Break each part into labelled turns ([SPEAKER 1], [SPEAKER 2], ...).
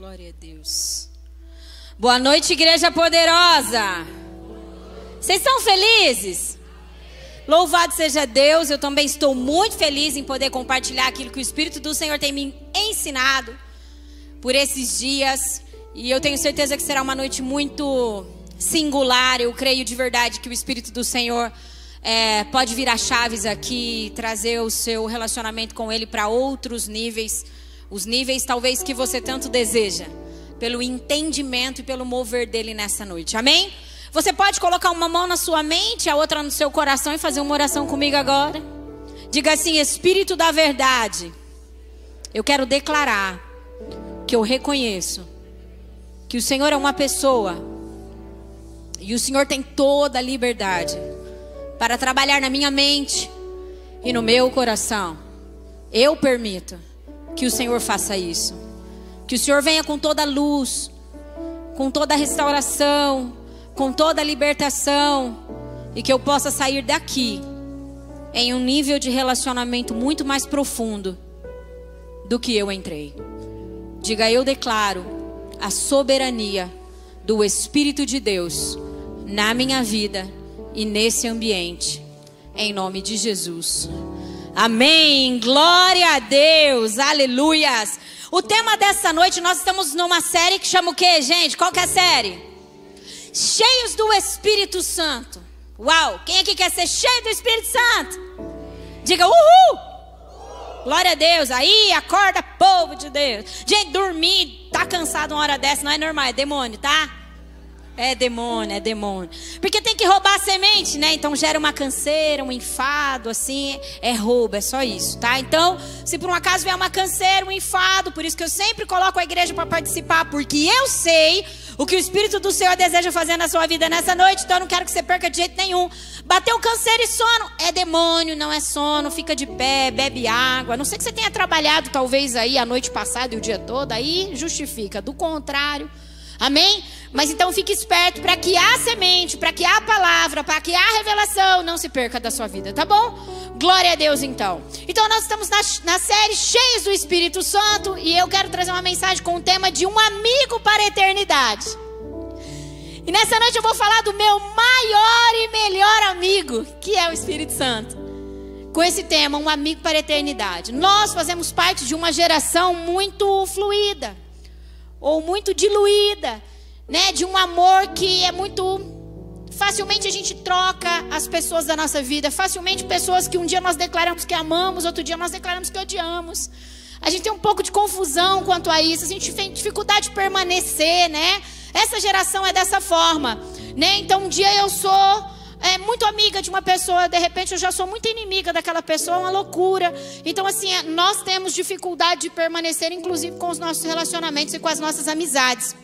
[SPEAKER 1] Glória a Deus. Boa noite, igreja poderosa. Vocês estão felizes? Louvado seja Deus. Eu também estou muito feliz em poder compartilhar aquilo que o Espírito do Senhor tem me ensinado por esses dias. E eu tenho certeza que será uma noite muito singular. Eu creio de verdade que o Espírito do Senhor pode virar chaves aqui, trazer o seu relacionamento com Ele para outros níveis. Os níveis talvez que você tanto deseja, pelo entendimento e pelo mover dele nessa noite. Amém? Você pode colocar uma mão na sua mente, a outra no seu coração e fazer uma oração comigo agora. Diga assim: Espírito da verdade, eu quero declarar que eu reconheço que o Senhor é uma pessoa e o Senhor tem toda a liberdade para trabalhar na minha mente e no meu coração. Eu permito que o Senhor faça isso. Que o Senhor venha com toda a luz, com toda a restauração, com toda a libertação, e que eu possa sair daqui em um nível de relacionamento muito mais profundo do que eu entrei. Diga: eu declaro a soberania do Espírito de Deus na minha vida e nesse ambiente, em nome de Jesus. Amém, glória a Deus, aleluias. O tema dessa noite, nós estamos numa série que chama o quê, gente? Qual que é a série? Cheios do Espírito Santo. Uau, quem aqui quer ser cheio do Espírito Santo? Diga uhul! Glória a Deus. Aí, acorda, povo de Deus. Gente, dormir, tá cansado uma hora dessa, não é normal, é demônio, tá? É demônio, é demônio. Porque tem que roubar a semente, né? Então gera uma canseira, um enfado, assim. É roubo, é só isso, tá? Então, se por um acaso vier uma canseira, um enfado, por isso que eu sempre coloco a igreja para participar, porque eu sei o que o Espírito do Senhor deseja fazer na sua vida nessa noite, então eu não quero que você perca de jeito nenhum. Bateu canseira e sono, é demônio, não é sono. Fica de pé, bebe água. A não ser que você tenha trabalhado talvez aí a noite passada e o dia todo, aí justifica. Do contrário, amém? Mas então fique esperto para que a semente, para que a palavra, para que a revelação não se perca da sua vida, tá bom? Glória a Deus então. Então nós estamos na série Cheios do Espírito Santo e eu quero trazer uma mensagem com o tema de um amigo para a eternidade. E nessa noite eu vou falar do meu maior e melhor amigo, que é o Espírito Santo. Com esse tema, um amigo para a eternidade. Nós fazemos parte de uma geração muito fluida, ou muito diluída, né? De um amor que é muito... Facilmente a gente troca as pessoas da nossa vida. Facilmente pessoas que um dia nós declaramos que amamos, outro dia nós declaramos que odiamos. A gente tem um pouco de confusão quanto a isso. A gente tem dificuldade de permanecer, né? Essa geração é dessa forma, né? Então um dia eu sou muito amiga de uma pessoa, de repente eu já sou muito inimiga daquela pessoa, uma loucura. Então assim, nós temos dificuldade de permanecer, inclusive com os nossos relacionamentos e com as nossas amizades.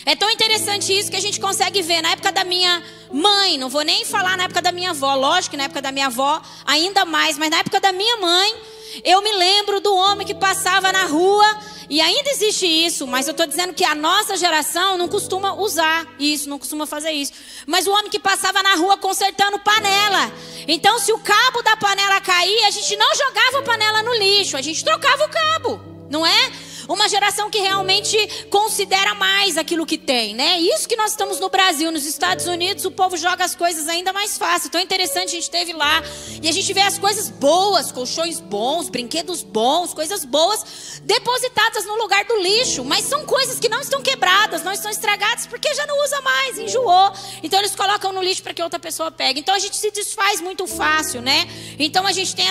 [SPEAKER 1] É tão interessante isso que a gente consegue ver na época da minha mãe. Não vou nem falar na época da minha avó. Lógico que na época da minha avó ainda mais. Mas na época da minha mãe, eu me lembro do homem que passava na rua. E ainda existe isso. Mas eu estou dizendo que a nossa geração não costuma usar isso. Não costuma fazer isso. Mas o homem que passava na rua consertando panela. Então se o cabo da panela cair, a gente não jogava a panela no lixo. A gente trocava o cabo. Não é? Uma geração que realmente considera mais aquilo que tem, né? Isso que nós estamos no Brasil. Nos Estados Unidos o povo joga as coisas ainda mais fácil. Então é interessante, a gente esteve lá e a gente vê as coisas boas, colchões bons, brinquedos bons, coisas boas depositadas no lugar do lixo. Mas são coisas que não estão quebradas, não estão estragadas, porque já não usa mais, enjoou. Então eles colocam no lixo para que outra pessoa pegue. Então a gente se desfaz muito fácil, né? Então a gente tem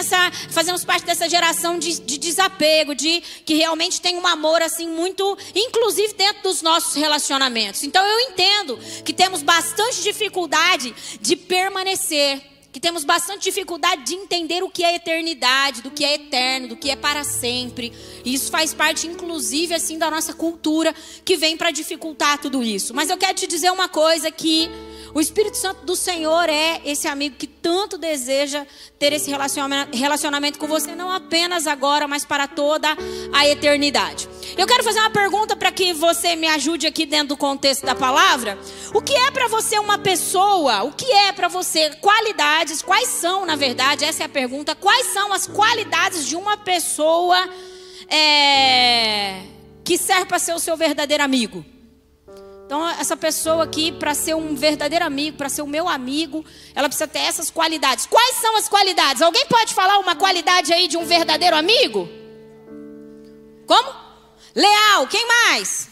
[SPEAKER 1] fazemos parte dessa geração de desapego, que realmente tem uma amor assim muito, inclusive dentro dos nossos relacionamentos. Então eu entendo que temos bastante dificuldade de permanecer, que temos bastante dificuldade de entender o que é eternidade, do que é eterno, do que é para sempre. E isso faz parte inclusive assim da nossa cultura, que vem para dificultar tudo isso. Mas eu quero te dizer uma coisa, que o Espírito Santo do Senhor é esse amigo que tanto deseja ter esse relacionamento com você, não apenas agora, mas para toda a eternidade. Eu quero fazer uma pergunta para que você me ajude aqui dentro do contexto da palavra. O que é para você uma pessoa? O que é para você qualidades? Quais são, na verdade, essa é a pergunta, quais são as qualidades de uma pessoa que serve para ser o seu verdadeiro amigo. Então, essa pessoa aqui, para ser um verdadeiro amigo, para ser o meu amigo, ela precisa ter essas qualidades. Quais são as qualidades? Alguém pode falar uma qualidade aí de um verdadeiro amigo? Como? Leal. Quem mais?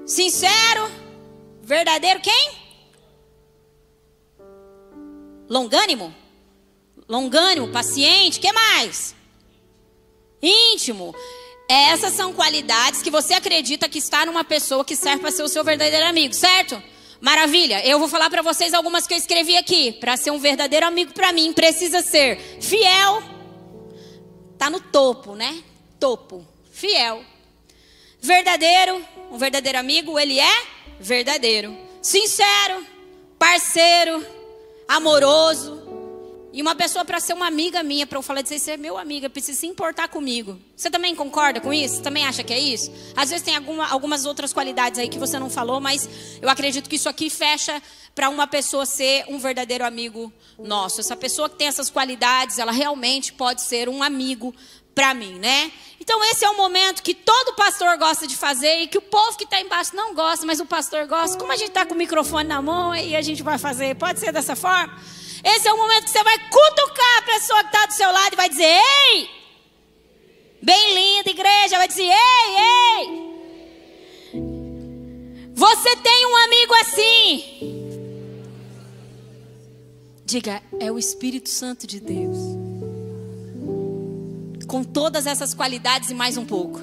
[SPEAKER 1] Sincero. Verdadeiro quem? Longânimo. Longânimo, paciente. Que mais? Íntimo. Essas são qualidades que você acredita que está numa pessoa que serve para ser o seu verdadeiro amigo, certo? Maravilha. Eu vou falar para vocês algumas que eu escrevi aqui. Para ser um verdadeiro amigo para mim, precisa ser fiel. Tá no topo, né? Topo. Fiel. Verdadeiro. Um verdadeiro amigo, ele é verdadeiro. Sincero. Parceiro. Amoroso. E uma pessoa para ser uma amiga minha, para eu falar de você é meu amigo, precisa se importar comigo. Você também concorda com isso? Você também acha que é isso? Às vezes tem algumas outras qualidades aí que você não falou, mas eu acredito que isso aqui fecha para uma pessoa ser um verdadeiro amigo nosso. Essa pessoa que tem essas qualidades, ela realmente pode ser um amigo para mim, né? Então esse é o momento que todo pastor gosta de fazer e que o povo que está embaixo não gosta, mas o pastor gosta. Como a gente está com o microfone na mão, aí a gente vai fazer, pode ser dessa forma? Esse é o momento que você vai cutucar a pessoa que está do seu lado e vai dizer, ei! Bem linda, igreja, vai dizer, ei, ei! Você tem um amigo assim. Diga, é o Espírito Santo de Deus. Com todas essas qualidades e mais um pouco.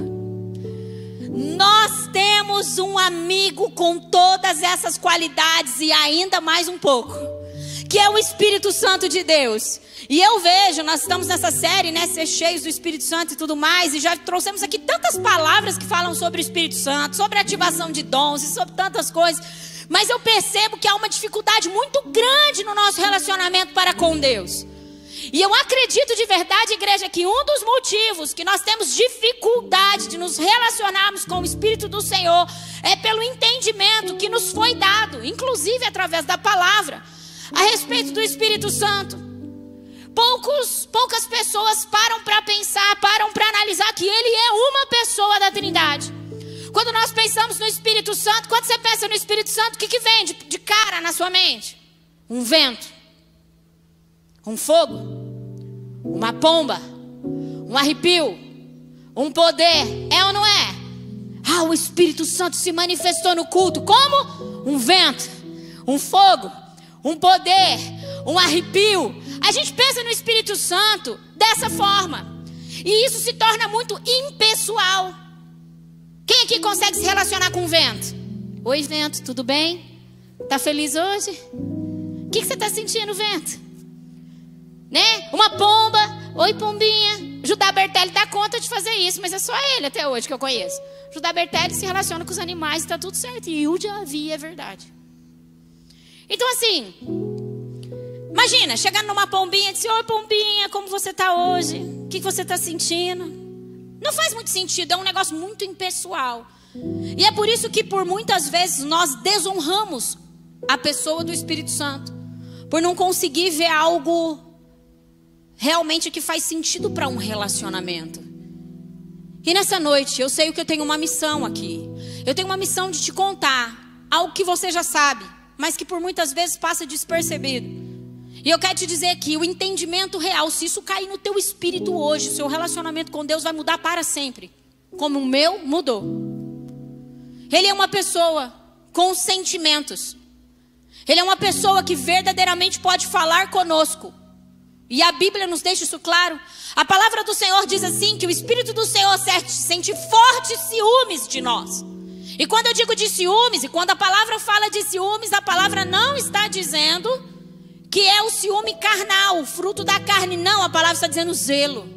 [SPEAKER 1] Nós temos um amigo com todas essas qualidades e ainda mais um pouco. Que é o Espírito Santo de Deus. E eu vejo, nós estamos nessa série, né, ser cheios do Espírito Santo e tudo mais, e já trouxemos aqui tantas palavras que falam sobre o Espírito Santo, sobre a ativação de dons e sobre tantas coisas, mas eu percebo que há uma dificuldade muito grande no nosso relacionamento para com Deus. E eu acredito de verdade, igreja, que um dos motivos que nós temos dificuldade de nos relacionarmos com o Espírito do Senhor é pelo entendimento que nos foi dado, inclusive através da palavra, a respeito do Espírito Santo. Poucas pessoas param para pensar, param para analisar que Ele é uma pessoa da Trindade. Quando nós pensamos no Espírito Santo, quando você pensa no Espírito Santo, o que vem de cara na sua mente? Um vento, um fogo, uma pomba, um arrepio, um poder, é ou não é? Ah, o Espírito Santo se manifestou no culto, como? Um vento, um fogo, um poder, um arrepio. A gente pensa no Espírito Santo dessa forma. E isso se torna muito impessoal. Quem aqui consegue se relacionar com o vento? Oi, vento, tudo bem? Tá feliz hoje? O que você está sentindo, vento? Né? Uma pomba. Oi, pombinha. Judá Bertelli dá conta de fazer isso, mas é só ele até hoje que eu conheço. Judá Bertelli se relaciona com os animais, está tudo certo. E o Javi é verdade. Então assim, imagina, chegando numa pombinha e dizer, oi pombinha, como você está hoje? O que você está sentindo? Não faz muito sentido, é um negócio muito impessoal. E é por isso que por muitas vezes nós desonramos a pessoa do Espírito Santo. Por não conseguir ver algo realmente que faz sentido para um relacionamento. E nessa noite, eu sei que eu tenho uma missão aqui. Eu tenho uma missão de te contar algo que você já sabe, mas que por muitas vezes passa despercebido. E eu quero te dizer que o entendimento real, se isso cair no teu espírito hoje, o seu relacionamento com Deus vai mudar para sempre. Como o meu mudou. Ele é uma pessoa com sentimentos. Ele é uma pessoa que verdadeiramente pode falar conosco. E a Bíblia nos deixa isso claro. A palavra do Senhor diz assim, que o Espírito do Senhor sente fortes ciúmes de nós. E quando eu digo de ciúmes, e quando a palavra fala de ciúmes, a palavra não está dizendo que é o ciúme carnal, o fruto da carne. Não, a palavra está dizendo zelo.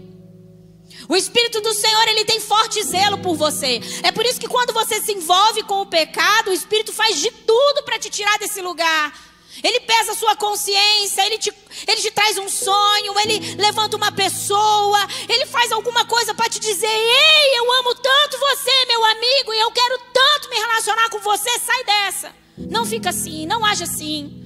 [SPEAKER 1] O Espírito do Senhor, ele tem forte zelo por você. É por isso que quando você se envolve com o pecado, o Espírito faz de tudo para te tirar desse lugar. Ele pesa a sua consciência, ele te traz um sonho, ele levanta uma pessoa, ele faz alguma coisa para te dizer, ei, eu amo tanto você, meu amigo, e eu quero tanto me relacionar com você, sai dessa. Não fica assim, não age assim.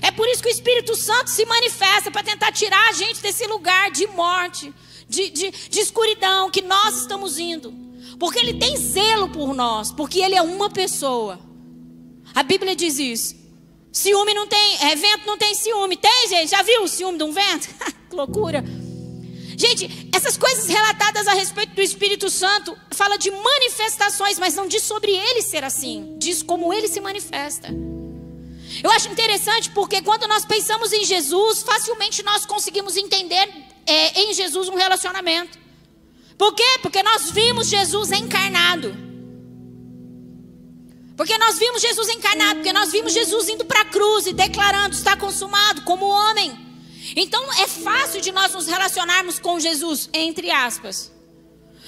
[SPEAKER 1] É por isso que o Espírito Santo se manifesta para tentar tirar a gente desse lugar de morte, de escuridão que nós estamos indo. Porque Ele tem zelo por nós, porque Ele é uma pessoa. A Bíblia diz isso. Ciúme não tem, vento não tem ciúme. Tem, gente? Já viu o ciúme de um vento? Que loucura. Gente, essas coisas relatadas a respeito do Espírito Santo fala de manifestações, mas não diz sobre Ele ser assim. Diz como Ele se manifesta. Eu acho interessante porque quando nós pensamos em Jesus, facilmente nós conseguimos entender em Jesus um relacionamento. Por quê? Porque nós vimos Jesus encarnado. Porque nós vimos Jesus encarnado, porque nós vimos Jesus indo para a cruz e declarando, está consumado, como homem. Então é fácil de nós nos relacionarmos com Jesus, entre aspas.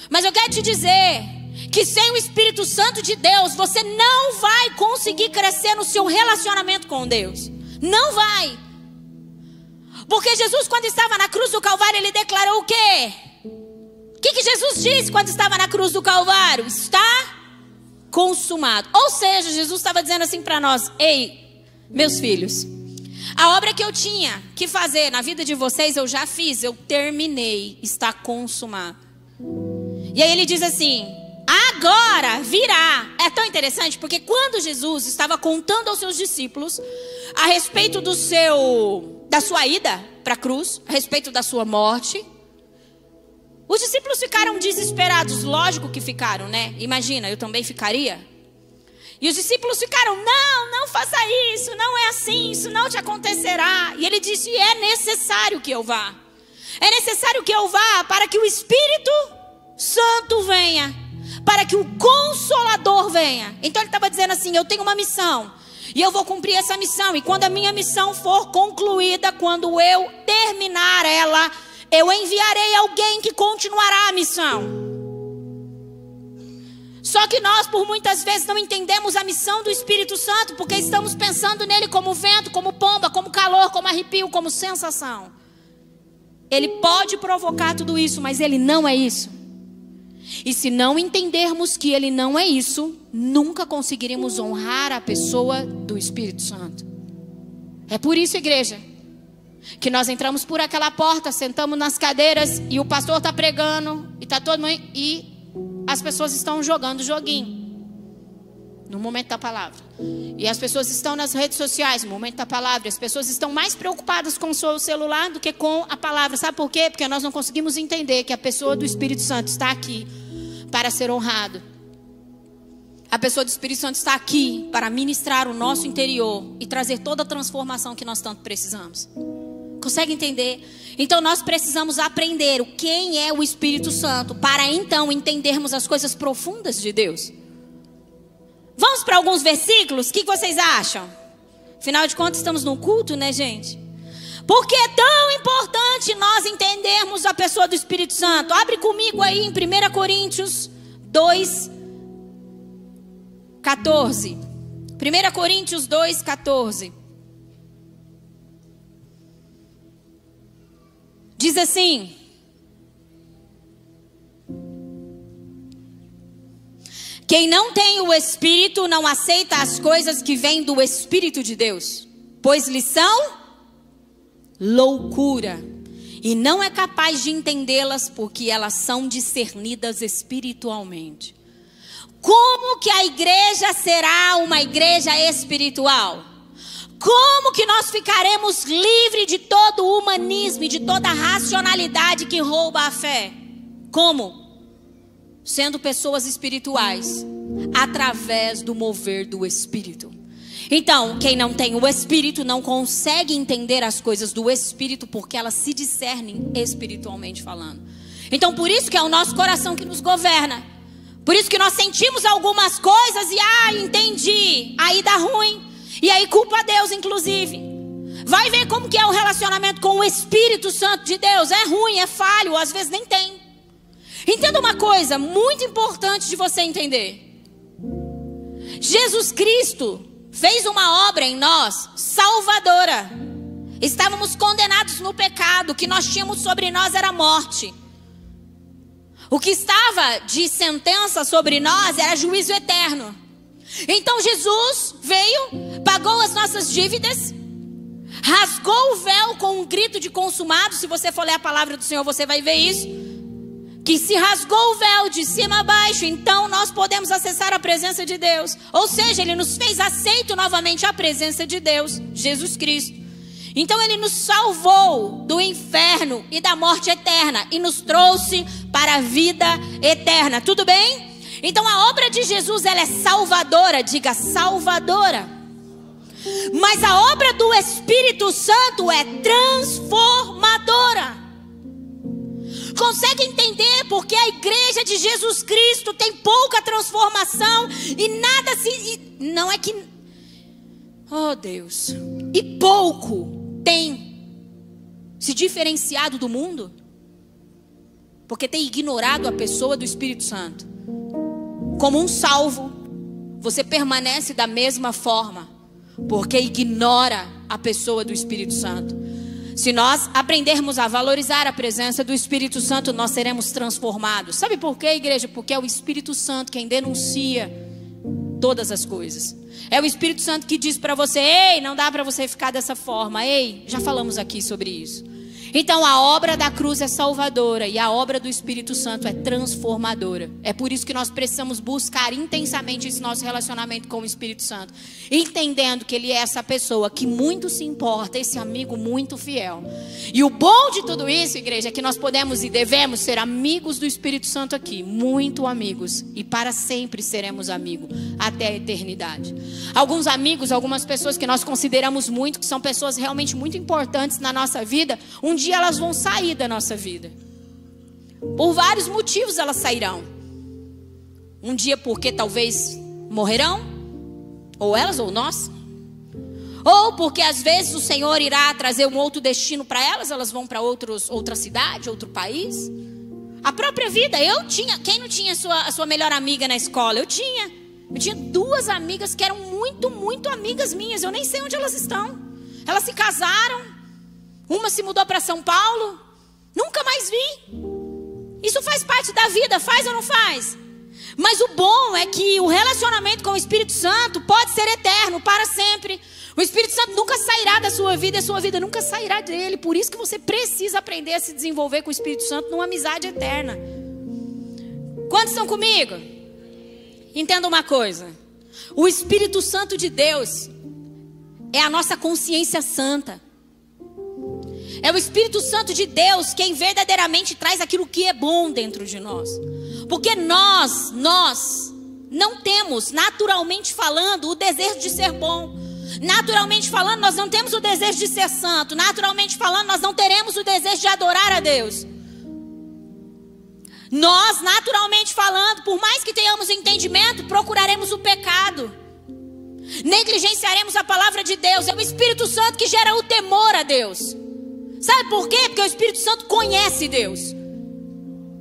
[SPEAKER 1] Mas eu quero te dizer que sem o Espírito Santo de Deus, você não vai conseguir crescer no seu relacionamento com Deus. Não vai. Porque Jesus, quando estava na cruz do Calvário, Ele declarou o quê? O que Jesus disse quando estava na cruz do Calvário? Está consumado. Ou seja, Jesus estava dizendo assim para nós: ei, meus filhos, a obra que eu tinha que fazer na vida de vocês, eu já fiz, eu terminei, está consumado. E aí Ele diz assim: agora virá. É tão interessante porque quando Jesus estava contando aos seus discípulos a respeito da sua ida para a cruz, a respeito da sua morte, os discípulos ficaram desesperados. Lógico que ficaram, né? Imagina, eu também ficaria. E os discípulos ficaram: não faça isso, não é assim, isso não te acontecerá. E Ele disse: é necessário que eu vá. É necessário que eu vá para que o Espírito Santo venha, para que o Consolador venha. Então Ele estava dizendo assim: eu tenho uma missão e eu vou cumprir essa missão. E quando a minha missão for concluída, quando eu terminar ela, eu enviarei alguém que continuará a missão. Só que nós, por muitas vezes, não entendemos a missão do Espírito Santo, porque estamos pensando nele como vento, como pomba, como calor, como arrepio, como sensação. Ele pode provocar tudo isso, mas ele não é isso. E se não entendermos que ele não é isso, nunca conseguiremos honrar a pessoa do Espírito Santo. É por isso, igreja, que nós entramos por aquela porta, sentamos nas cadeiras e o pastor está pregando e tá todo mundo, e as pessoas estão jogando joguinho no momento da palavra. E as pessoas estão nas redes sociais no momento da palavra. As pessoas estão mais preocupadas com o seu celular do que com a palavra. Sabe por quê? Porque nós não conseguimos entender que a pessoa do Espírito Santo está aqui para ser honrado. A pessoa do Espírito Santo está aqui para ministrar o nosso interior e trazer toda a transformação que nós tanto precisamos. Consegue entender? Então nós precisamos aprender quem é o Espírito Santo, para então entendermos as coisas profundas de Deus. Vamos para alguns versículos? O que vocês acham? Afinal de contas estamos num culto, né, gente? Por que é tão importante nós entendermos a pessoa do Espírito Santo? Abre comigo aí em 1 Coríntios 2:14. 1 Coríntios 2:14. Diz assim: quem não tem o Espírito não aceita as coisas que vêm do Espírito de Deus, pois lhes são loucura, e não é capaz de entendê-las, porque elas são discernidas espiritualmente. Como que a igreja será uma igreja espiritual? Como que nós ficaremos livres de todo o humanismo e de toda a racionalidade que rouba a fé? Como? Sendo pessoas espirituais, através do mover do Espírito. Então, quem não tem o Espírito não consegue entender as coisas do Espírito, porque elas se discernem espiritualmente falando. Então, por isso que é o nosso coração que nos governa. Por isso que nós sentimos algumas coisas e, entendi, aí dá ruim. E aí culpa a Deus, inclusive. Vai ver como que é o relacionamento com o Espírito Santo de Deus. É ruim, é falho, às vezes nem tem. Entenda uma coisa muito importante de você entender. Jesus Cristo fez uma obra em nós salvadora. Estávamos condenados no pecado. O que nós tínhamos sobre nós era morte. O que estava de sentença sobre nós era juízo eterno. Então Jesus veio, pagou as nossas dívidas, rasgou o véu com um grito de consumado. Se você for ler a palavra do Senhor, você vai ver isso. que se rasgou o véu de cima a baixo, então nós podemos acessar a presença de Deus. Ou seja, Ele nos fez aceito novamente a presença de Deus, Jesus Cristo. Então Ele nos salvou do inferno e da morte eterna e nos trouxe para a vida eterna. Tudo bem? Então a obra de Jesus, ela é salvadora, diga salvadora. Mas a obra do Espírito Santo é transformadora. Consegue entender porque a igreja de Jesus Cristo tem pouca transformação e nada se... Não é que... Oh Deus. E pouco tem se diferenciado do mundo? Porque tem ignorado a pessoa do Espírito Santo. Como um salvo, você permanece da mesma forma, porque ignora a pessoa do Espírito Santo. Se nós aprendermos a valorizar a presença do Espírito Santo, nós seremos transformados. Sabe por quê, igreja? Porque é o Espírito Santo quem denuncia todas as coisas. É o Espírito Santo que diz para você: ei, não dá para você ficar dessa forma. Ei, já falamos aqui sobre isso. Então a obra da cruz é salvadora e a obra do Espírito Santo é transformadora. É por isso que nós precisamos buscar intensamente esse nosso relacionamento com o Espírito Santo, entendendo que Ele é essa pessoa que muito se importa, esse amigo muito fiel. E o bom de tudo isso, igreja, é que nós podemos e devemos ser amigos do Espírito Santo aqui, muito amigos, e para sempre seremos amigos, até a eternidade. Alguns amigos, algumas pessoas que nós consideramos muito, que são pessoas realmente muito importantes na nossa vida, um dia elas vão sair da nossa vida. Por vários motivos elas sairão. Um dia porque talvez morrerão, ou elas ou nós. Ou porque às vezes o Senhor irá trazer um outro destino para elas, elas vão para outra cidade, outro país. A própria vida, quem não tinha a sua melhor amiga na escola? Eu tinha 2 amigas que eram muito, muito amigas minhas. Eu nem sei onde elas estão. Elas se casaram. Uma se mudou para São Paulo. Nunca mais vi. Isso faz parte da vida, faz ou não faz? Mas o bom é que o relacionamento com o Espírito Santo pode ser eterno, para sempre. O Espírito Santo nunca sairá da sua vida e a sua vida nunca sairá dele. Por isso que você precisa aprender a se desenvolver com o Espírito Santo numa amizade eterna. Quantos estão comigo? Entenda uma coisa. O Espírito Santo de Deus é a nossa consciência santa. É o Espírito Santo de Deus quem verdadeiramente traz aquilo que é bom dentro de nós. Porque nós não temos, naturalmente falando, o desejo de ser bom. Naturalmente falando, nós não temos o desejo de ser santo. Naturalmente falando, nós não teremos o desejo de adorar a Deus. Nós, naturalmente falando, por mais que tenhamos entendimento, procuraremos o pecado. Negligenciaremos a palavra de Deus. É o Espírito Santo que gera o temor a Deus. Sabe por quê? Porque o Espírito Santo conhece Deus.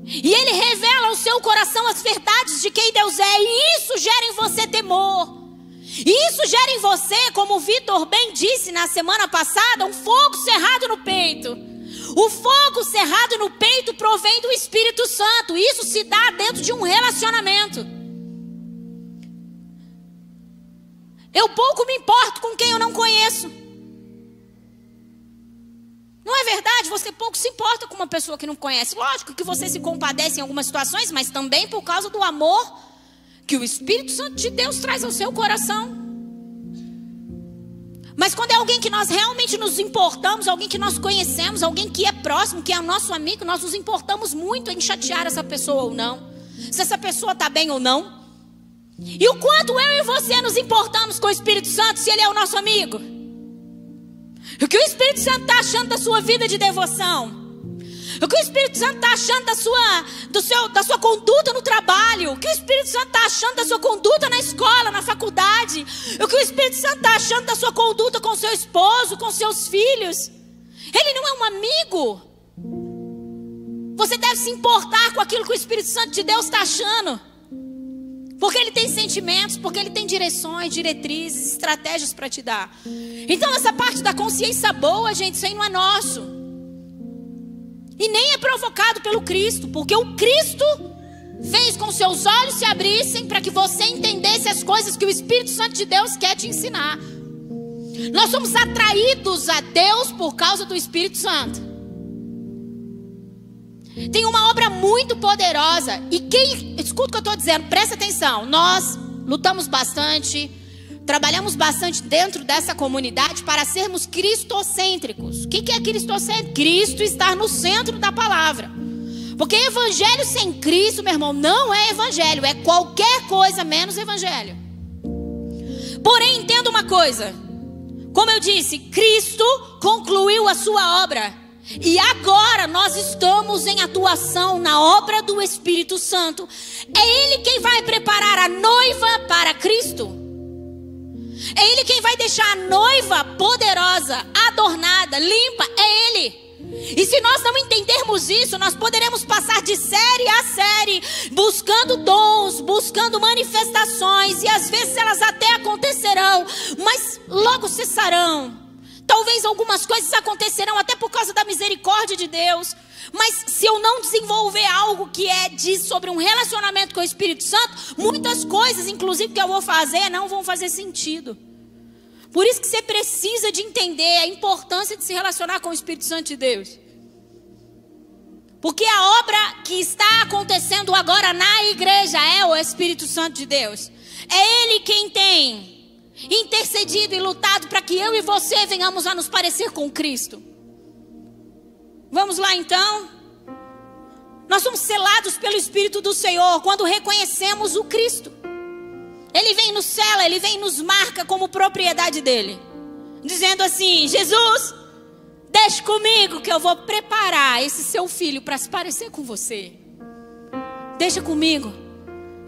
[SPEAKER 1] E Ele revela ao seu coração as verdades de quem Deus é. E isso gera em você temor. E isso gera em você, como o Vitor bem disse na semana passada, um fogo cerrado no peito. O fogo cerrado no peito provém do Espírito Santo. Isso se dá dentro de um relacionamento. Eu pouco me importo com quem eu não conheço. Não é verdade? Você pouco se importa com uma pessoa que não conhece. Lógico que você se compadece em algumas situações, mas também por causa do amor que o Espírito Santo de Deus traz ao seu coração. Mas quando é alguém que nós realmente nos importamos, alguém que nós conhecemos, alguém que é próximo, que é nosso amigo, nós nos importamos muito em chatear essa pessoa ou não. Se essa pessoa está bem ou não. E o quanto eu e você nos importamos com o Espírito Santo se ele é o nosso amigo. O que o Espírito Santo está achando da sua vida de devoção? O que o Espírito Santo está achando da sua conduta no trabalho? O que o Espírito Santo está achando da sua conduta na escola, na faculdade? O que o Espírito Santo está achando da sua conduta com seu esposo, com seus filhos? Ele não é um amigo. Você deve se importar com aquilo que o Espírito Santo de Deus está achando. Porque ele tem sentimentos, porque ele tem direções, diretrizes, estratégias para te dar. Então essa parte da consciência boa, gente, isso aí não é nosso. E nem é provocado pelo Cristo. Porque o Cristo fez com que seus olhos se abrissem para que você entendesse as coisas que o Espírito Santo de Deus quer te ensinar. Nós somos atraídos a Deus por causa do Espírito Santo. Tem uma obra muito poderosa. E escuta o que eu estou dizendo, presta atenção. Nós lutamos bastante, trabalhamos bastante dentro dessa comunidade para sermos cristocêntricos. O que é cristocêntrico? Cristo estar no centro da palavra. Porque evangelho sem Cristo, meu irmão, não é evangelho. É qualquer coisa menos evangelho. Porém, entenda uma coisa. Como eu disse, Cristo concluiu a sua obra. E agora nós estamos em atuação na obra do Espírito Santo. É Ele quem vai preparar a noiva para Cristo. É Ele quem vai deixar a noiva poderosa, adornada, limpa. É Ele. E se nós não entendermos isso, nós poderemos passar de série a série, buscando dons, buscando manifestações. E às vezes elas até acontecerão, mas logo cessarão. Talvez algumas coisas acontecerão até por causa da misericórdia de Deus. Mas se eu não desenvolver algo que diz sobre um relacionamento com o Espírito Santo, muitas coisas, inclusive que eu vou fazer, não vão fazer sentido. Por isso que você precisa de entender a importância de se relacionar com o Espírito Santo de Deus. Porque a obra que está acontecendo agora na igreja é o Espírito Santo de Deus. É Ele quem tem intercedido e lutado para que eu e você venhamos a nos parecer com Cristo. Vamos lá então. Nós somos selados pelo Espírito do Senhor quando reconhecemos o Cristo. Ele vem nos sela, Ele vem nos marca como propriedade dEle, dizendo assim: Jesus, deixe comigo que eu vou preparar esse seu filho para se parecer com você. Deixa comigo.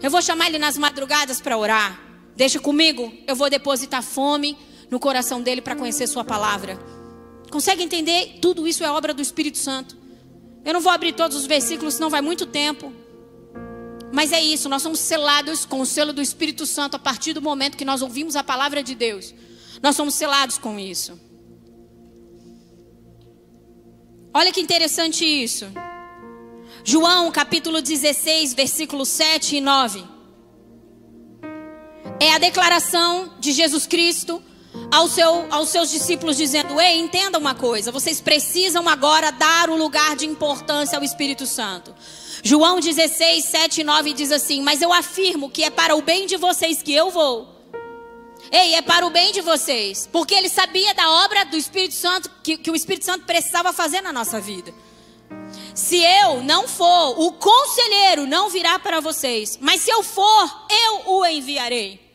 [SPEAKER 1] Eu vou chamar ele nas madrugadas para orar. Deixa comigo, eu vou depositar fome no coração dele para conhecer sua palavra. Consegue entender? Tudo isso é obra do Espírito Santo. Eu não vou abrir todos os versículos, senão vai muito tempo. Mas é isso, nós somos selados com o selo do Espírito Santo a partir do momento que nós ouvimos a palavra de Deus. Nós somos selados com isso. Olha que interessante isso. João capítulo 16, versículos 7 e 9. É a declaração de Jesus Cristo aos seus discípulos dizendo: ei, entenda uma coisa, vocês precisam agora dar o lugar de importância ao Espírito Santo. João 16, 7 e 9 diz assim: mas eu afirmo que é para o bem de vocês que eu vou. Ei, é para o bem de vocês. Porque ele sabia da obra do Espírito Santo, que o Espírito Santo precisava fazer na nossa vida. Se eu não for, o conselheiro não virá para vocês. Mas se eu for, eu o enviarei.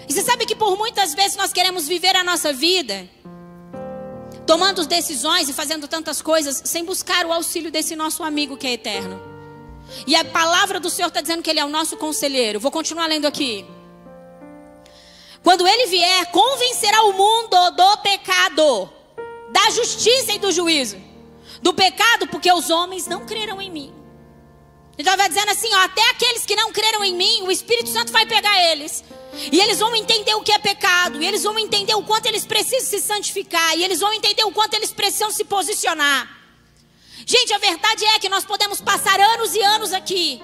[SPEAKER 1] E você sabe que por muitas vezes nós queremos viver a nossa vida tomando decisões e fazendo tantas coisas sem buscar o auxílio desse nosso amigo que é eterno. E a palavra do Senhor está dizendo que Ele é o nosso conselheiro. Vou continuar lendo aqui. Quando Ele vier, convencerá o mundo do pecado, da justiça e do juízo. Do pecado porque os homens não creram em mim. Ele estava dizendo assim, ó, até aqueles que não creram em mim, o Espírito Santo vai pegar eles. E eles vão entender o que é pecado. E eles vão entender o quanto eles precisam se santificar. E eles vão entender o quanto eles precisam se posicionar. Gente, a verdade é que nós podemos passar anos e anos aqui.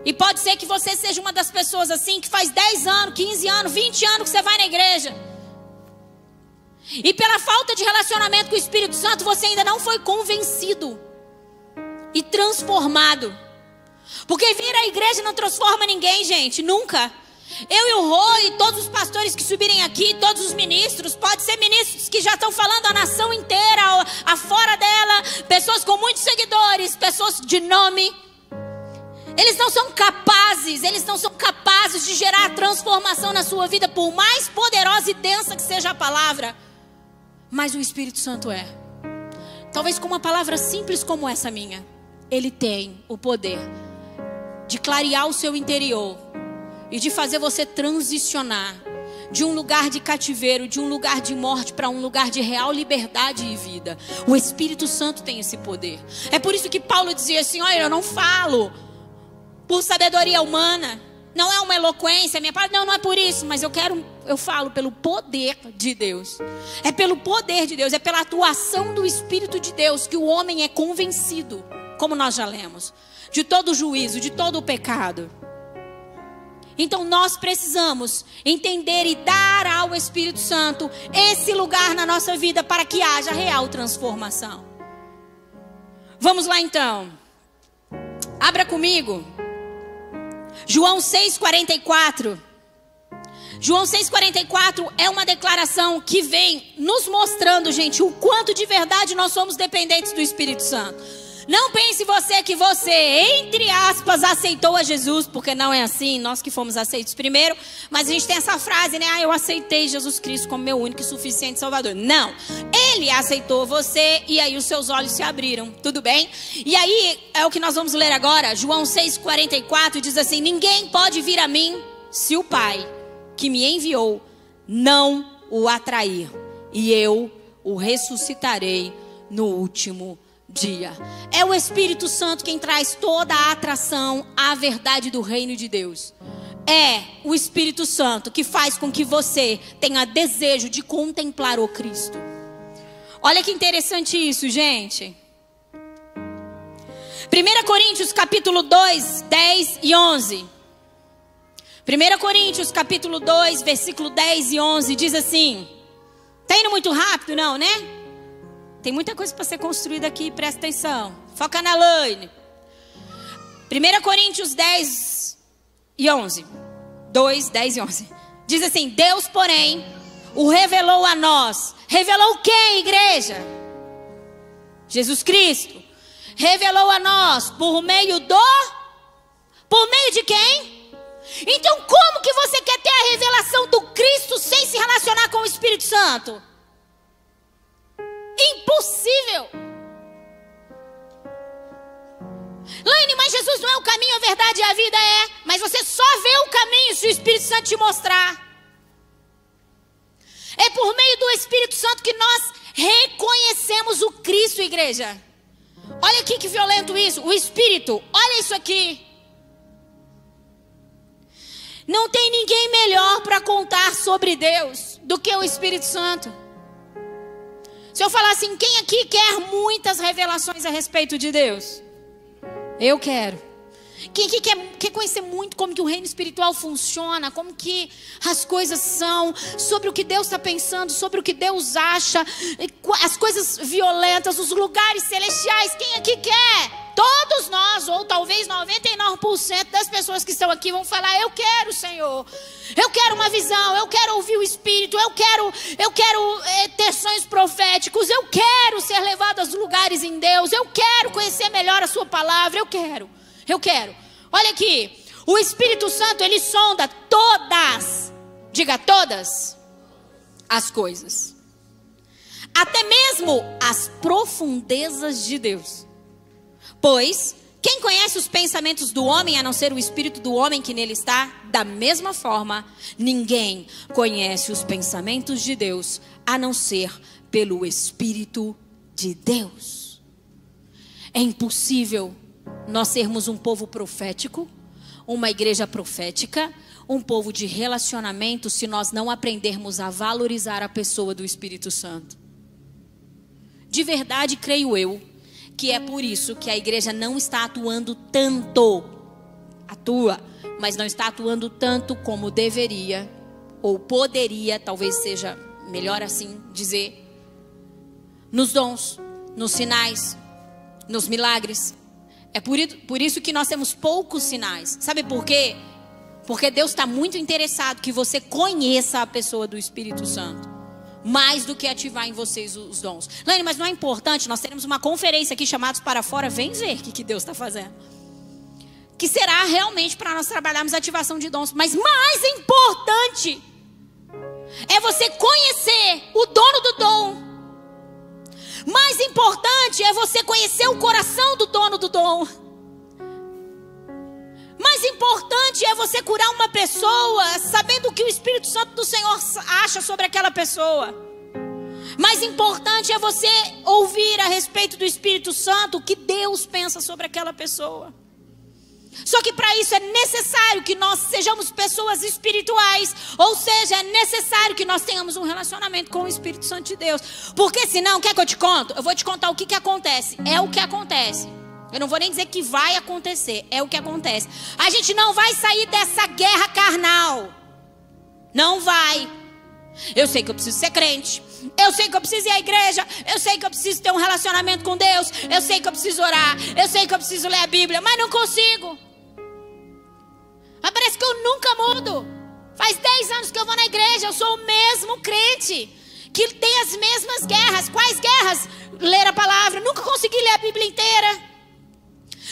[SPEAKER 1] E pode ser que você seja uma das pessoas assim, que faz 10 anos, 15 anos, 20 anos que você vai na igreja. E pela falta de relacionamento com o Espírito Santo, você ainda não foi convencido e transformado. Porque vir à igreja não transforma ninguém, gente, nunca. Eu e o Rô e todos os pastores que subirem aqui, todos os ministros, pode ser ministros que já estão falando a nação inteira, afora dela, pessoas com muitos seguidores, pessoas de nome. Eles não são capazes de gerar transformação na sua vida, por mais poderosa e densa que seja a palavra. Mas o Espírito Santo é. Talvez com uma palavra simples como essa minha, Ele tem o poder de clarear o seu interior e de fazer você transicionar de um lugar de cativeiro, de um lugar de morte, para um lugar de real liberdade e vida. O Espírito Santo tem esse poder. É por isso que Paulo dizia assim: olha, eu não falo por sabedoria humana, não é uma eloquência, minha palavra, não é por isso, mas eu falo pelo poder de Deus. É pelo poder de Deus, é pela atuação do Espírito de Deus que o homem é convencido, como nós já lemos, de todo o juízo, de todo o pecado. Então nós precisamos entender e dar ao Espírito Santo esse lugar na nossa vida para que haja real transformação. Vamos lá então. Abra comigo. João 6,44. João 6,44 é uma declaração que vem nos mostrando, gente, o quanto de verdade nós somos dependentes do Espírito Santo. Não pense você que você, entre aspas, aceitou a Jesus, porque não é assim, nós que fomos aceitos primeiro. Mas a gente tem essa frase, né? Eu aceitei Jesus Cristo como meu único e suficiente Salvador. Não, Ele aceitou você e aí os seus olhos se abriram, tudo bem? E aí é o que nós vamos ler agora. João 6,44 diz assim: ninguém pode vir a mim se o Pai que me enviou não o atrair, e eu o ressuscitarei no último dia. É o Espírito Santo quem traz toda a atração à verdade do reino de Deus. É o Espírito Santo que faz com que você tenha desejo de contemplar o Cristo. Olha que interessante isso, gente. 1 Coríntios capítulo 2, 10 e 11. 1 Coríntios capítulo 2, versículo 10 e 11 diz assim. Tá indo muito rápido, não, né? Tem muita coisa para ser construída aqui, presta atenção. Foca na Laine. 1 Coríntios 10 e 11. 2, 10 e 11. Diz assim: Deus, porém, o revelou a nós. Revelou quem, igreja? Jesus Cristo. Revelou a nós por meio de quem? Então como que você quer ter a revelação do Cristo sem se relacionar com o Espírito Santo? Impossível. Laine, mas Jesus não é o caminho, a verdade e a vida. É, mas você só vê o caminho se o Espírito Santo te mostrar. É por meio do Espírito Santo que nós reconhecemos o Cristo, igreja. Olha aqui que violento isso. O Espírito, olha isso aqui. Não tem ninguém melhor para contar sobre Deus do que o Espírito Santo. Se eu falar assim, quem aqui quer muitas revelações a respeito de Deus? Eu quero. Quem aqui quer conhecer muito como que o reino espiritual funciona, como que as coisas são, sobre o que Deus está pensando, sobre o que Deus acha, as coisas violentas, os lugares celestiais, quem aqui quer? Todos nós, ou talvez 99% das pessoas que estão aqui vão falar: eu quero, Senhor. Eu quero uma visão, eu quero ouvir o Espírito, eu quero ter sonhos proféticos, eu quero ser levado aos lugares em Deus, eu quero conhecer melhor a sua palavra, eu quero. Olha aqui, o Espírito Santo, ele sonda todas, diga todas, as coisas. Até mesmo as profundezas de Deus. Pois, quem conhece os pensamentos do homem, a não ser o espírito do homem que nele está? Da mesma forma, ninguém conhece os pensamentos de Deus, a não ser pelo Espírito de Deus. É impossível nós sermos um povo profético, uma igreja profética, um povo de relacionamento, se nós não aprendermos a valorizar a pessoa do Espírito Santo. De verdade, creio eu, que é por isso que a igreja não está atuando tanto. Atua, mas não está atuando tanto como deveria, ou poderia, talvez seja melhor assim dizer, nos dons, nos sinais, nos milagres. É por isso que nós temos poucos sinais. Sabe por quê? Porque Deus está muito interessado que você conheça a pessoa do Espírito Santo, mais do que ativar em vocês os dons. Laine, mas não é importante? Nós teremos uma conferência aqui chamados para fora. Vem ver o que Deus está fazendo. Que será realmente para nós trabalharmos a ativação de dons. Mas mais importante é você conhecer o dono do dom. Mais importante é você conhecer o coração do dono do dom. Mais importante é você curar uma pessoa sabendo o que o Espírito Santo do Senhor acha sobre aquela pessoa. Mais importante é você ouvir a respeito do Espírito Santo o que Deus pensa sobre aquela pessoa. Só que para isso é necessário que nós sejamos pessoas espirituais. Ou seja, é necessário que nós tenhamos um relacionamento com o Espírito Santo de Deus. Porque senão, quer que eu te conto? Eu vou te contar o que acontece. É o que acontece. Eu não vou nem dizer que vai acontecer, é o que acontece. A gente não vai sair dessa guerra carnal. Não vai. Eu sei que eu preciso ser crente. Eu sei que eu preciso ir à igreja. Eu sei que eu preciso ter um relacionamento com Deus. Eu sei que eu preciso orar. Eu sei que eu preciso ler a Bíblia, mas não consigo. Mas parece que eu nunca mudo. Faz 10 anos que eu vou na igreja. Eu sou o mesmo crente que tem as mesmas guerras. Quais guerras? Ler a palavra. Nunca consegui ler a Bíblia inteira.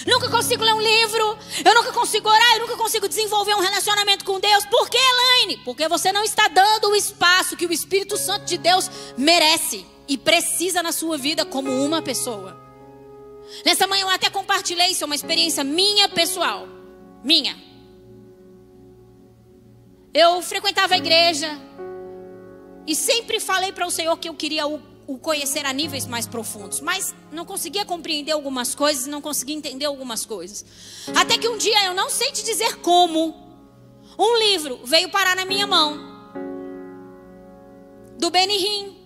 [SPEAKER 1] Nunca consigo ler um livro. Eu nunca consigo orar. Eu nunca consigo desenvolver um relacionamento com Deus. Por quê, Elaine? Porque você não está dando o espaço que o Espírito Santo de Deus merece e precisa na sua vida como uma pessoa. Nessa manhã eu até compartilhei isso. É uma experiência minha, pessoal. Minha. Eu frequentava a igreja e sempre falei para o Senhor que eu queria o conhecer a níveis mais profundos, mas não conseguia compreender algumas coisas, não conseguia entender algumas coisas. Até que um dia, eu não sei te dizer como, um livro veio parar na minha mão, do Benny Hinn.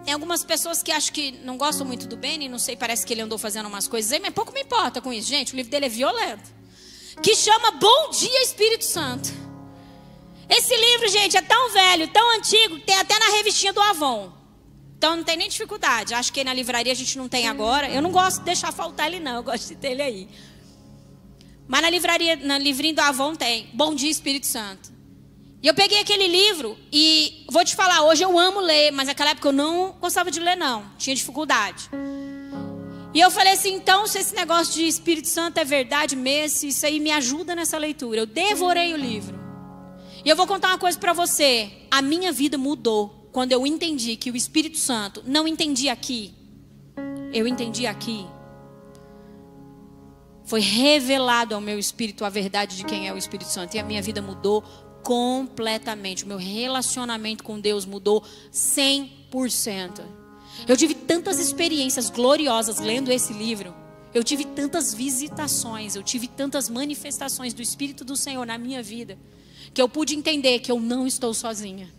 [SPEAKER 1] Tem algumas pessoas que acham que não gostam muito do Benny, não sei, parece que ele andou fazendo umas coisas aí, mas pouco me importa com isso, gente. O livro dele é violento, que chama Bom Dia Espírito Santo. Esse livro, gente, é tão velho, tão antigo, que tem até na revistinha do Avon. Então não tem nem dificuldade. Acho que na livraria a gente não tem agora. Eu não gosto de deixar faltar ele não, eu gosto de ter ele aí. Mas na livraria, na livrinho do Avon tem Bom Dia Espírito Santo. E eu peguei aquele livro e vou te falar, hoje eu amo ler, mas naquela época eu não gostava de ler não, tinha dificuldade. E eu falei assim, então se esse negócio de Espírito Santo é verdade mesmo, isso aí me ajuda nessa leitura. Eu devorei o livro. E eu vou contar uma coisa para você, a minha vida mudou. Quando eu entendi que o Espírito Santo, não entendi aqui, eu entendi aqui. Foi revelado ao meu espírito a verdade de quem é o Espírito Santo. E a minha vida mudou completamente. O meu relacionamento com Deus mudou 100%. Eu tive tantas experiências gloriosas lendo esse livro. Eu tive tantas visitações, eu tive tantas manifestações do Espírito do Senhor na minha vida, que eu pude entender que eu não estou sozinha.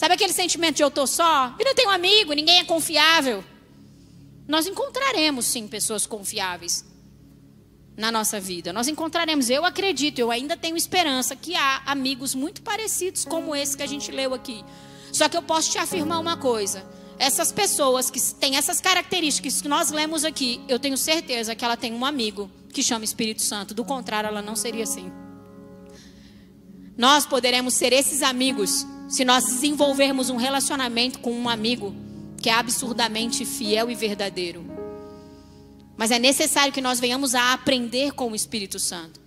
[SPEAKER 1] Sabe aquele sentimento de eu estou só? Eu não tenho amigo, ninguém é confiável. Nós encontraremos sim pessoas confiáveis na nossa vida. Nós encontraremos, eu acredito, eu ainda tenho esperança que há amigos muito parecidos como esse que a gente leu aqui. Só que eu posso te afirmar uma coisa. Essas pessoas que têm essas características que nós lemos aqui, eu tenho certeza que ela tem um amigo que chama Espírito Santo. Do contrário, ela não seria assim. Nós poderemos ser esses amigos se nós desenvolvermos um relacionamento com um amigo que é absurdamente fiel e verdadeiro. Mas é necessário que nós venhamos a aprender com o Espírito Santo.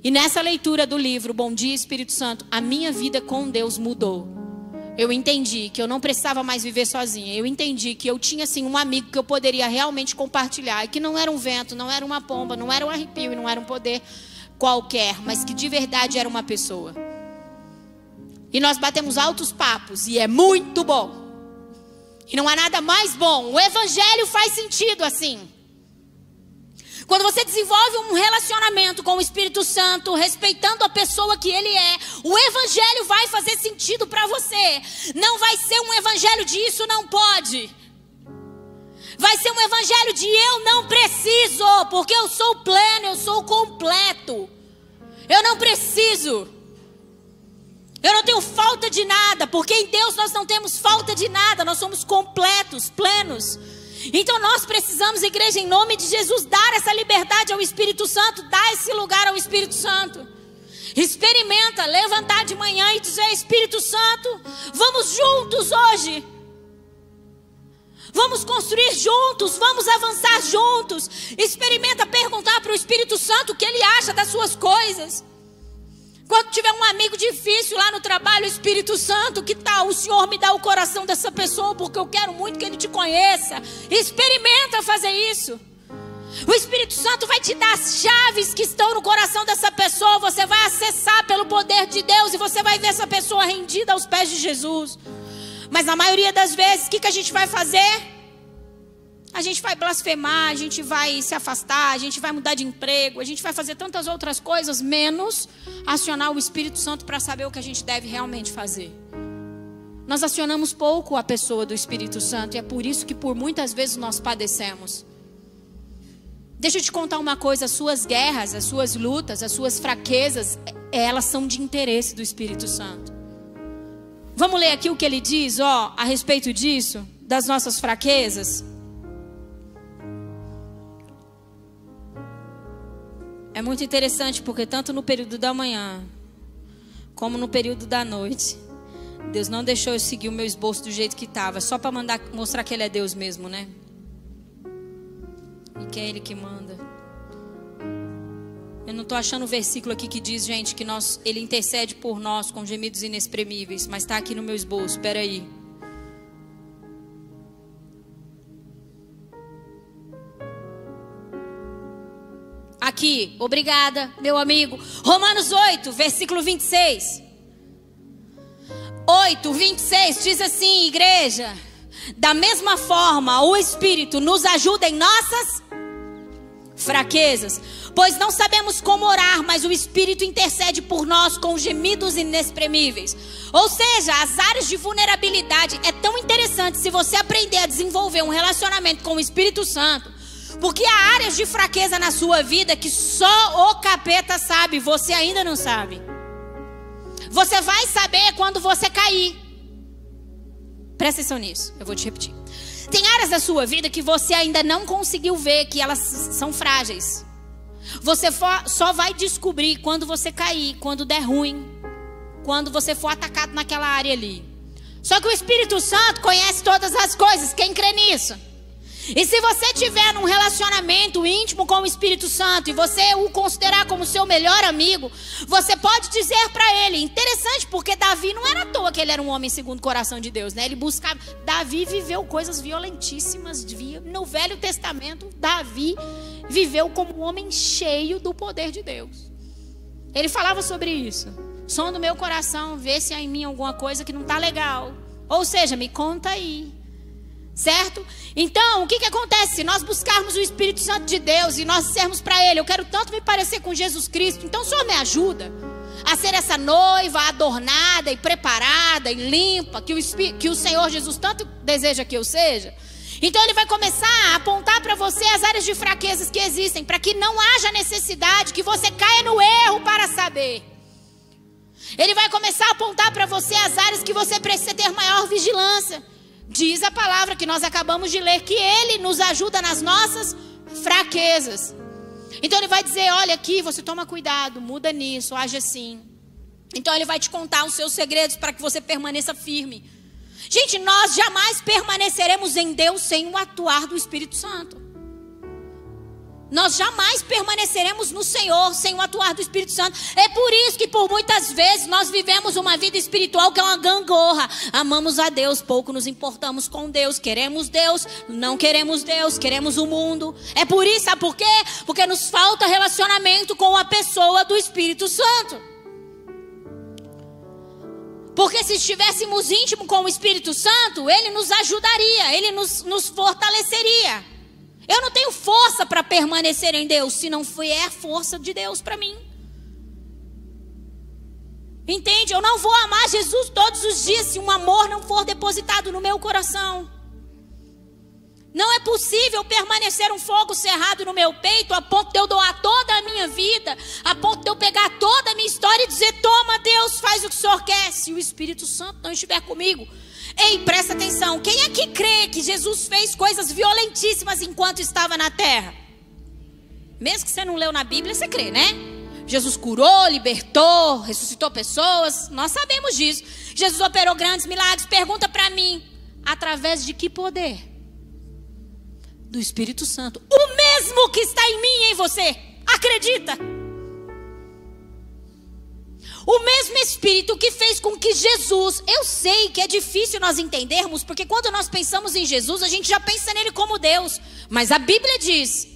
[SPEAKER 1] E nessa leitura do livro Bom Dia Espírito Santo, a minha vida com Deus mudou. Eu entendi que eu não precisava mais viver sozinha. Eu entendi que eu tinha sim um amigo que eu poderia realmente compartilhar. E que não era um vento, não era uma pomba, não era um arrepio e não era um poder qualquer, mas que de verdade era uma pessoa. E nós batemos altos papos e é muito bom. E não há nada mais bom. O evangelho faz sentido assim. Quando você desenvolve um relacionamento com o Espírito Santo, respeitando a pessoa que ele é, o evangelho vai fazer sentido para você. Não vai ser um evangelho de isso não pode. Vai ser um evangelho de eu não preciso, porque eu sou pleno, eu sou completo. Eu não preciso. Eu não tenho falta de nada, porque em Deus nós não temos falta de nada, nós somos completos, plenos. Então nós precisamos, igreja, em nome de Jesus, dar essa liberdade ao Espírito Santo, dar esse lugar ao Espírito Santo. Experimenta, levantar de manhã e dizer: Espírito Santo, vamos juntos hoje. Vamos construir juntos, vamos avançar juntos. Experimenta perguntar para o Espírito Santo o que ele acha das suas coisas. Quando tiver um amigo difícil lá no trabalho, Espírito Santo, que tal o Senhor me dá o coração dessa pessoa, porque eu quero muito que ele te conheça. Experimenta fazer isso. O Espírito Santo vai te dar as chaves que estão no coração dessa pessoa. Você vai acessar pelo poder de Deus e você vai ver essa pessoa rendida aos pés de Jesus. Mas na maioria das vezes, o que a gente vai fazer? A gente vai blasfemar, a gente vai se afastar, a gente vai mudar de emprego, a gente vai fazer tantas outras coisas, menos acionar o Espírito Santo para saber o que a gente deve realmente fazer. Nós acionamos pouco a pessoa do Espírito Santo e é por isso que por muitas vezes nós padecemos. Deixa eu te contar uma coisa, as suas guerras, as suas lutas, as suas fraquezas, elas são de interesse do Espírito Santo. Vamos ler aqui o que ele diz, a respeito disso, das nossas fraquezas. É muito interessante porque tanto no período da manhã, como no período da noite, Deus não deixou eu seguir o meu esboço do jeito que estava, só para mostrar que Ele é Deus mesmo, né? E que é Ele que manda. Eu não estou achando o versículo aqui que diz, gente, que Ele intercede por nós com gemidos inexprimíveis, mas está aqui no meu esboço, espera aí. Aqui, obrigada, meu amigo. Romanos 8, versículo 26. 8, 26 diz assim, igreja: da mesma forma, o Espírito nos ajuda em nossas fraquezas, pois não sabemos como orar, mas o Espírito intercede por nós com gemidos inexprimíveis. Ou seja, as áreas de vulnerabilidade é tão interessante se você aprender a desenvolver um relacionamento com o Espírito Santo, porque há áreas de fraqueza na sua vida que só o capeta sabe, você ainda não sabe. Você vai saber quando você cair. Presta atenção nisso, eu vou te repetir. Tem áreas da sua vida que você ainda não conseguiu ver, que elas são frágeis. Você só vai descobrir quando você cair, quando der ruim, quando você for atacado naquela área ali. Só que o Espírito Santo conhece todas as coisas, quem crê nisso? E se você tiver num relacionamento íntimo com o Espírito Santo e você o considerar como seu melhor amigo, você pode dizer para ele, interessante, porque Davi não era à toa que ele era um homem segundo o coração de Deus, né? Ele buscava, Davi viveu coisas violentíssimas, no Velho Testamento, Davi viveu como um homem cheio do poder de Deus. Ele falava sobre isso, som do meu coração, vê se há em mim alguma coisa que não está legal, ou seja, me conta aí. Certo? Então, o que acontece? Se nós buscarmos o Espírito Santo de Deus e nós dissermos para Ele, eu quero tanto me parecer com Jesus Cristo, então o Senhor me ajuda a ser essa noiva adornada e preparada e limpa que o Senhor Jesus tanto deseja que eu seja. Então Ele vai começar a apontar para você as áreas de fraquezas que existem, para que não haja necessidade que você caia no erro para saber. Ele vai começar a apontar para você as áreas que você precisa ter maior vigilância. Diz a palavra que nós acabamos de ler, que Ele nos ajuda nas nossas fraquezas. Então Ele vai dizer, olha aqui, você toma cuidado, muda nisso, age assim. Então Ele vai te contar os seus segredos para que você permaneça firme. Gente, nós jamais permaneceremos em Deus sem o atuar do Espírito Santo. Nós jamais permaneceremos no Senhor sem o atuar do Espírito Santo. É por isso que por muitas vezes nós vivemos uma vida espiritual que é uma gangorra. Amamos a Deus, pouco nos importamos com Deus. Queremos Deus, não queremos Deus, queremos o mundo. É por isso, sabe por quê? Porque nos falta relacionamento com a pessoa do Espírito Santo. Porque se estivéssemos íntimos com o Espírito Santo, Ele nos ajudaria, Ele nos fortaleceria. Eu não tenho força para permanecer em Deus se não foi a força de Deus para mim. Entende? Eu não vou amar Jesus todos os dias se um amor não for depositado no meu coração. Não é possível permanecer um fogo cerrado no meu peito a ponto de eu doar toda a minha vida, a ponto de eu pegar toda a minha história e dizer, toma Deus, faz o que o Senhor quer, se o Espírito Santo não estiver comigo. Ei, presta atenção, quem é que crê que Jesus fez coisas violentíssimas enquanto estava na terra? Mesmo que você não leu na Bíblia, você crê, né? Jesus curou, libertou, ressuscitou pessoas, nós sabemos disso. Jesus operou grandes milagres, pergunta para mim, através de que poder? Do Espírito Santo, o mesmo que está em mim e em você, acredita? O mesmo Espírito que fez com que Jesus, eu sei que é difícil nós entendermos, porque quando nós pensamos em Jesus, a gente já pensa nele como Deus. Mas a Bíblia diz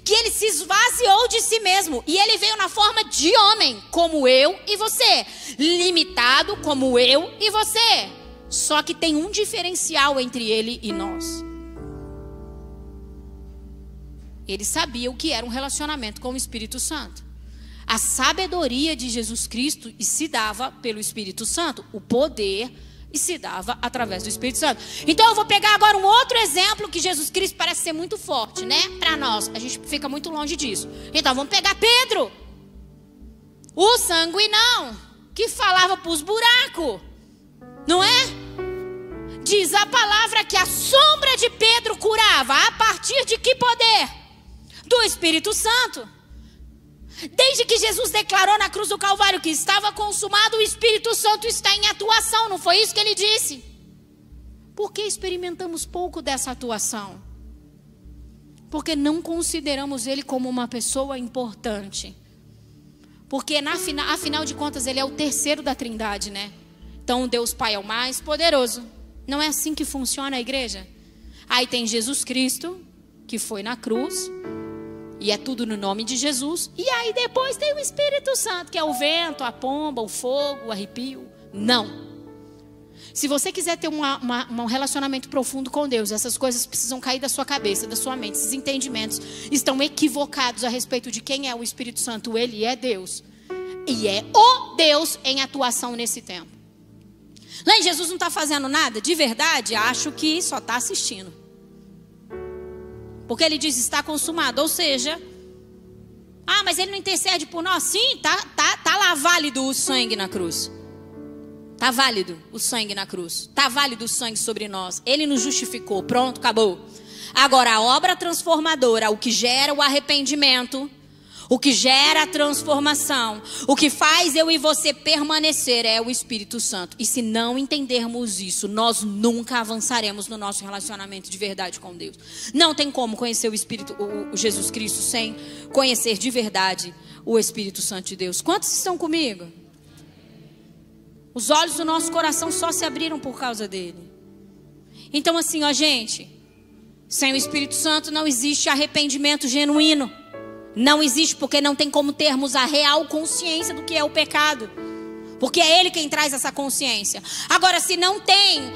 [SPEAKER 1] que ele se esvaziou de si mesmo, e ele veio na forma de homem, como eu e você, limitado como eu e você. Só que tem um diferencial entre ele e nós. Ele sabia o que era um relacionamento com o Espírito Santo. A sabedoria de Jesus Cristo se dava pelo Espírito Santo. O poder E se dava através do Espírito Santo. Então eu vou pegar agora um outro exemplo que Jesus Cristo parece ser muito forte, né? Para nós, a gente fica muito longe disso. Então vamos pegar Pedro, o sanguinão, que falava para os buracos, não é? Diz a palavra que a sombra de Pedro curava. A partir de que poder? Do Espírito Santo. Desde que Jesus declarou na cruz do Calvário que estava consumado, o Espírito Santo está em atuação. Não foi isso que ele disse? Por que experimentamos pouco dessa atuação? Porque não consideramos ele como uma pessoa importante. Porque afinal de contas ele é o terceiro da Trindade, né? Então Deus Pai é o mais poderoso. Não é assim que funciona a igreja? Aí tem Jesus Cristo, que foi na cruz. E é tudo no nome de Jesus. E aí depois tem o Espírito Santo, que é o vento, a pomba, o fogo, o arrepio. Não. Se você quiser ter um relacionamento profundo com Deus, essas coisas precisam cair da sua cabeça, da sua mente. Esses entendimentos estão equivocados a respeito de quem é o Espírito Santo. Ele é Deus. E é o Deus em atuação nesse tempo. Lá em Jesus não está fazendo nada? De verdade, acho que só está assistindo. Porque ele diz, está consumado. Ou seja, mas ele não intercede por nós? Sim, tá lá válido o sangue na cruz. Está válido o sangue na cruz. Está válido o sangue sobre nós. Ele nos justificou. Pronto, acabou. Agora, a obra transformadora, o que gera o arrependimento, o que gera a transformação, o que faz eu e você permanecer é o Espírito Santo. E se não entendermos isso, nós nunca avançaremos no nosso relacionamento de verdade com Deus. Não tem como conhecer o Jesus Cristo sem conhecer de verdade o Espírito Santo de Deus. Quantos estão comigo? Os olhos do nosso coração só se abriram por causa dele. Então assim, gente, sem o Espírito Santo não existe arrependimento genuíno. Não existe, porque não tem como termos a real consciência do que é o pecado. Porque é ele quem traz essa consciência. Agora, se não tem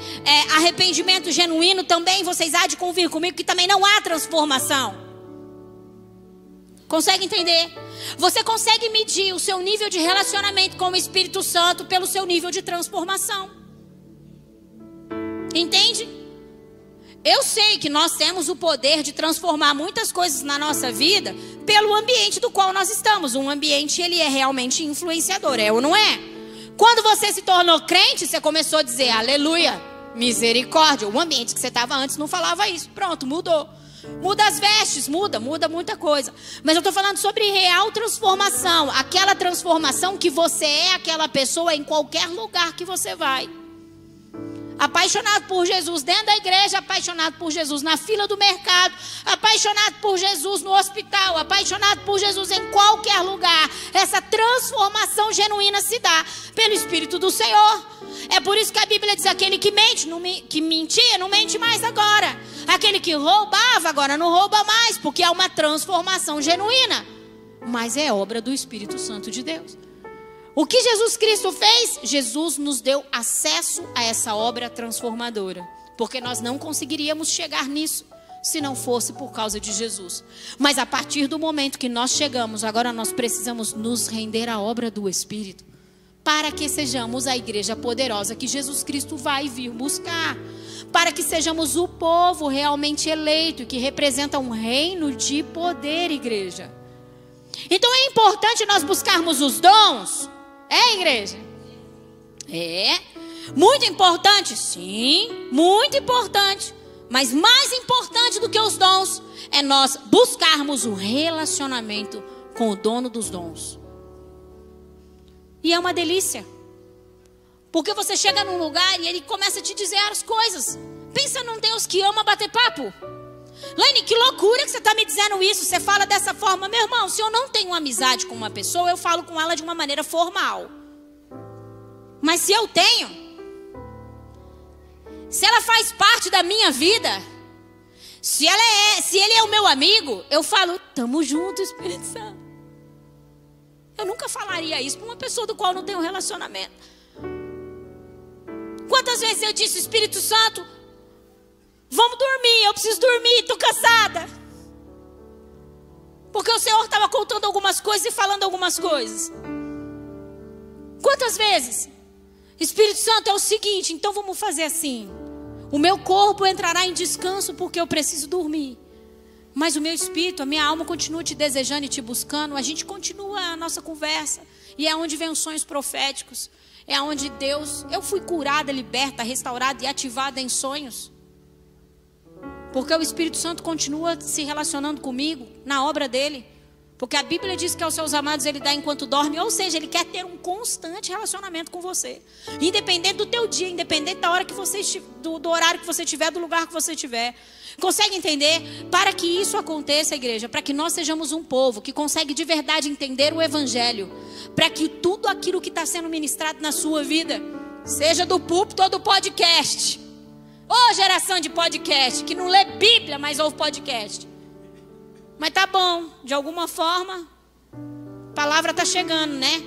[SPEAKER 1] arrependimento genuíno, também vocês há de convir comigo que também não há transformação. Consegue entender? Você consegue medir o seu nível de relacionamento com o Espírito Santo pelo seu nível de transformação. Entende? Eu sei que nós temos o poder de transformar muitas coisas na nossa vida pelo ambiente do qual nós estamos. Um ambiente, ele é realmente influenciador, é ou não é? Quando você se tornou crente, você começou a dizer, aleluia, misericórdia. O ambiente que você estava antes não falava isso. Pronto, mudou. Muda as vestes, muda muita coisa. Mas eu estou falando sobre real transformação. Aquela transformação que você é aquela pessoa em qualquer lugar que você vai. Apaixonado por Jesus dentro da igreja, apaixonado por Jesus na fila do mercado, apaixonado por Jesus no hospital, apaixonado por Jesus em qualquer lugar. Essa transformação genuína se dá pelo Espírito do Senhor. É por isso que a Bíblia diz, aquele que mente, que mentia, não mente mais agora. Aquele que roubava agora não rouba mais, porque há uma transformação genuína. Mas é obra do Espírito Santo de Deus. O que Jesus Cristo fez? Jesus nos deu acesso a essa obra transformadora. Porque nós não conseguiríamos chegar nisso se não fosse por causa de Jesus. Mas a partir do momento que nós chegamos, agora nós precisamos nos render à obra do Espírito. Para que sejamos a igreja poderosa que Jesus Cristo vai vir buscar. Para que sejamos o povo realmente eleito, que representa um reino de poder, igreja. Então é importante nós buscarmos os dons. É, igreja? É. Muito importante? Sim, muito importante. Mas mais importante do que os dons é nós buscarmos o relacionamento com o dono dos dons. E é uma delícia. Porque você chega num lugar e ele começa a te dizer as coisas. Pensa num Deus que ama bater papo. Laine, que loucura que você está me dizendo isso. Você fala dessa forma. Meu irmão, se eu não tenho amizade com uma pessoa, eu falo com ela de uma maneira formal. Mas se eu tenho, se ela faz parte da minha vida, se ele é o meu amigo, eu falo, tamo junto, Espírito Santo. Eu nunca falaria isso para uma pessoa do qual não tenho relacionamento. Quantas vezes eu disse, Espírito Santo, vamos dormir, eu preciso dormir, estou cansada. Porque o Senhor estava contando algumas coisas e falando algumas coisas. Quantas vezes? Espírito Santo, é o seguinte, então vamos fazer assim. O meu corpo entrará em descanso porque eu preciso dormir. Mas o meu espírito, a minha alma continua te desejando e te buscando. A gente continua a nossa conversa. E é onde vem os sonhos proféticos. É onde Deus... Eu fui curada, liberta, restaurada e ativada em sonhos. Porque o Espírito Santo continua se relacionando comigo na obra dele. Porque a Bíblia diz que aos seus amados ele dá enquanto dorme. Ou seja, ele quer ter um constante relacionamento com você. Independente do teu dia, independente da hora que você do horário que você tiver, do lugar que você estiver. Consegue entender? Para que isso aconteça, igreja, para que nós sejamos um povo que consegue de verdade entender o Evangelho. Para que tudo aquilo que está sendo ministrado na sua vida, seja do púlpito ou do podcast. Ô geração de podcast, que não lê Bíblia, mas ouve podcast. Mas tá bom, de alguma forma, a palavra tá chegando, né?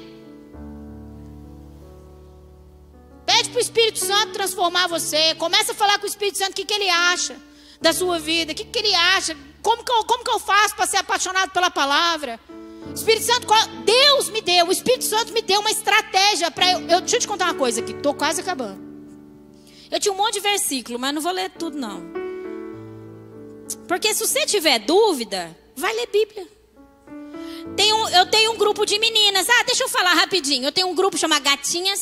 [SPEAKER 1] Pede pro Espírito Santo transformar você. Começa a falar com o Espírito Santo o que ele acha da sua vida. O que ele acha. Como que eu faço para ser apaixonado pela palavra? Espírito Santo, Deus me deu, o Espírito Santo me deu uma estratégia para eu. Deixa eu te contar uma coisa aqui, tô quase acabando. Eu tinha um monte de versículo, mas não vou ler tudo não. Porque se você tiver dúvida, vai ler Bíblia. Eu tenho um grupo de meninas. Deixa eu falar rapidinho. Eu tenho um grupo chamado Gatinhas.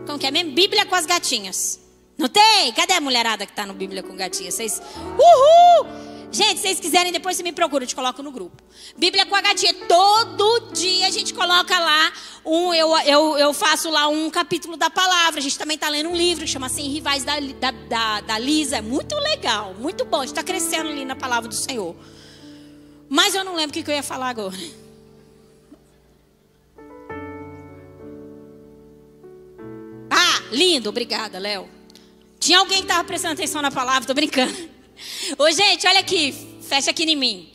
[SPEAKER 1] Como que é mesmo? Bíblia com as gatinhas. Não tem? Cadê a mulherada que tá no Bíblia com gatinhas? Vocês... Uhul! Gente, se vocês quiserem, depois você me procura, eu te coloco no grupo. Bíblia com a gatinha. Todo dia a gente coloca lá eu faço lá um capítulo da palavra. A gente também está lendo um livro que chama Sem Rivais da Lisa. É muito legal, muito bom. A gente está crescendo ali na palavra do Senhor. Mas eu não lembro o que eu ia falar agora. Lindo, obrigada, Léo. Tinha alguém que estava prestando atenção na palavra, tô brincando. Ô gente, olha aqui, fecha aqui em mim.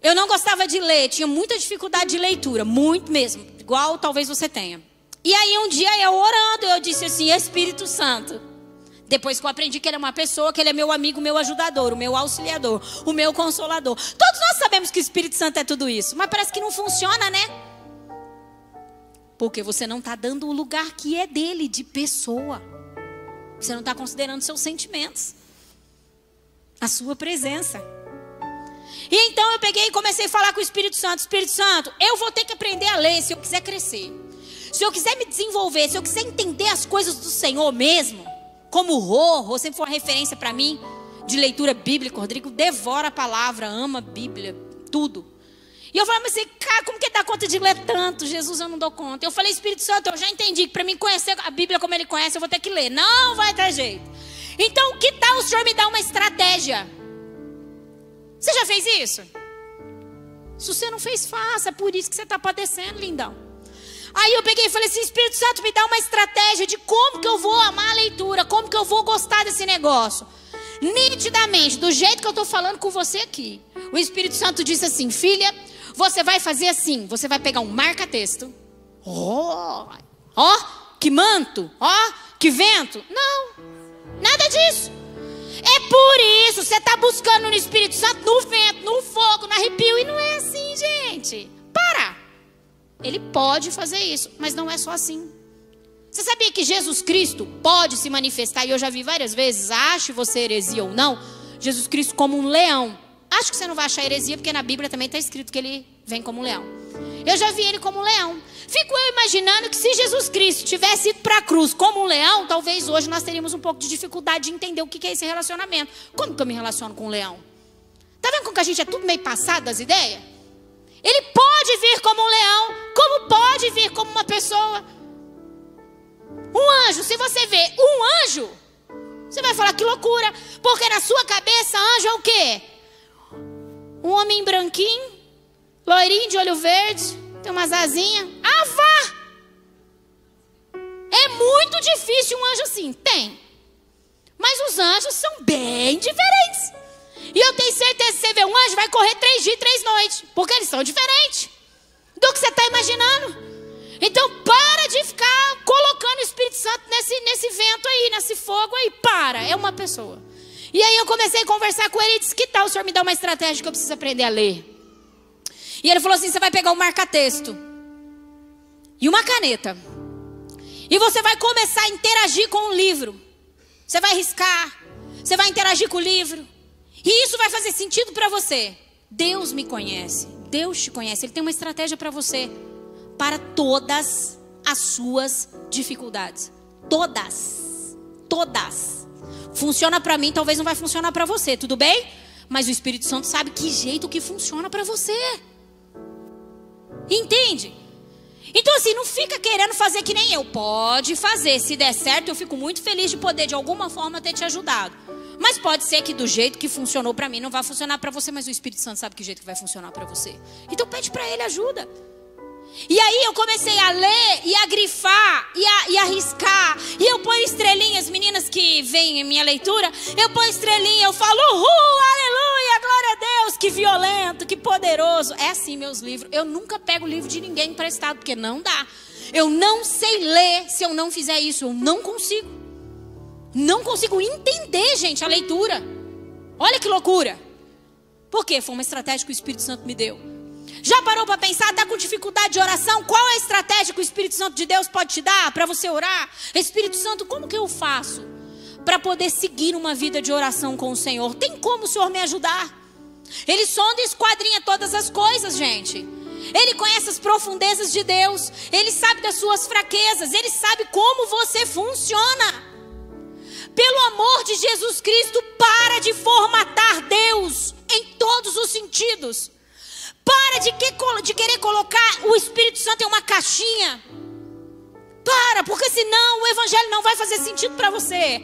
[SPEAKER 1] Eu não gostava de ler, tinha muita dificuldade de leitura, muito mesmo, igual talvez você tenha. E aí um dia eu orando, eu disse assim, Espírito Santo. Depois que eu aprendi que ele é uma pessoa, que ele é meu amigo, meu ajudador, o meu auxiliador, o meu consolador. Todos nós sabemos que o Espírito Santo é tudo isso, mas parece que não funciona, né? Porque você não está dando o lugar que é dele, de pessoa. Você não está considerando seus sentimentos. A sua presença. E então eu peguei e comecei a falar com o Espírito Santo. Espírito Santo, eu vou ter que aprender a ler se eu quiser crescer. Se eu quiser me desenvolver, se eu quiser entender as coisas do Senhor mesmo. Como o Rô sempre foi uma referência para mim de leitura bíblica. O Rodrigo devora a palavra, ama a Bíblia, tudo. E eu falei, mas cara, como que dá conta de ler tanto? Jesus, eu não dou conta. Eu falei, Espírito Santo, eu já entendi que para mim conhecer a Bíblia como ele conhece, eu vou ter que ler. Não vai ter jeito. Então, que tal o Senhor me dar uma estratégia? Você já fez isso? Se você não fez, faça. É por isso que você está padecendo, lindão. Aí eu peguei e falei assim, Espírito Santo, me dá uma estratégia de como que eu vou amar a leitura, como que eu vou gostar desse negócio. Nitidamente, do jeito que eu estou falando com você aqui. O Espírito Santo disse assim, filha, você vai fazer assim, você vai pegar um marca-texto. Ó, que manto, que vento. Não, nada disso. É por isso, você está buscando no Espírito Santo, no vento, no fogo, no arrepio. E não é assim, gente. Para. Ele pode fazer isso, mas não é só assim. Você sabia que Jesus Cristo pode se manifestar, e eu já vi várias vezes, ache você heresia ou não, Jesus Cristo como um leão. Acho que você não vai achar heresia, porque na Bíblia também está escrito que ele vem como um leão. Eu já vi ele como um leão. Fico eu imaginando que se Jesus Cristo tivesse ido para a cruz como um leão, talvez hoje nós teríamos um pouco de dificuldade de entender o que é esse relacionamento. Como que eu me relaciono com um leão? Tá vendo como que a gente é tudo meio passado das ideias? Ele pode vir como um leão, como pode vir como uma pessoa. Um anjo, se você vê um anjo, você vai falar que loucura, porque na sua cabeça anjo é o quê? Um homem branquinho, loirinho de olho verde, tem umas asinhas. Vá! É muito difícil um anjo assim, tem. Mas os anjos são bem diferentes. E eu tenho certeza que você vê um anjo, vai correr 3 dias e 3 noites. Porque eles são diferentes do que você está imaginando. Então para de ficar colocando o Espírito Santo nesse vento aí, nesse fogo aí. Para, é uma pessoa. E aí eu comecei a conversar com ele e disse, que tal o senhor me dar uma estratégia que eu preciso aprender a ler? E ele falou assim, você vai pegar um marca-texto e uma caneta. E você vai começar a interagir com o livro. Você vai riscar, você vai interagir com o livro. E isso vai fazer sentido para você. Deus me conhece, Deus te conhece. Ele tem uma estratégia para você, para todas as suas dificuldades. Todas. Funciona para mim, talvez não vai funcionar para você, tudo bem? Mas o Espírito Santo sabe que jeito que funciona para você. Entende? Então assim, não fica querendo fazer que nem eu. Pode fazer, se der certo eu fico muito feliz de poder de alguma forma ter te ajudado. Mas pode ser que do jeito que funcionou para mim não vai funcionar para você, mas o Espírito Santo sabe que jeito que vai funcionar para você. Então pede para ele ajuda. E aí eu comecei a ler e a grifar e a riscar. E eu ponho estrelinhas, meninas que veem em minha leitura, eu ponho estrelinha, eu falo aleluia, glória a Deus, que violento, que poderoso. É assim meus livros. Eu nunca pego livro de ninguém emprestado, porque não dá. Eu não sei ler se eu não fizer isso, eu não consigo. Não consigo entender, gente, a leitura. Olha que loucura. Por quê? Foi uma estratégia que o Espírito Santo me deu. Já parou para pensar? Está com dificuldade de oração? Qual é a estratégia que o Espírito Santo de Deus pode te dar para você orar? Espírito Santo, como que eu faço para poder seguir uma vida de oração com o Senhor? Tem como o Senhor me ajudar? Ele sonda e esquadrinha todas as coisas, gente. Ele conhece as profundezas de Deus. Ele sabe das suas fraquezas. Ele sabe como você funciona. Pelo amor de Jesus Cristo, para de formatar Deus em todos os sentidos. Para de querer colocar o Espírito Santo em uma caixinha. Para, porque senão o Evangelho não vai fazer sentido para você.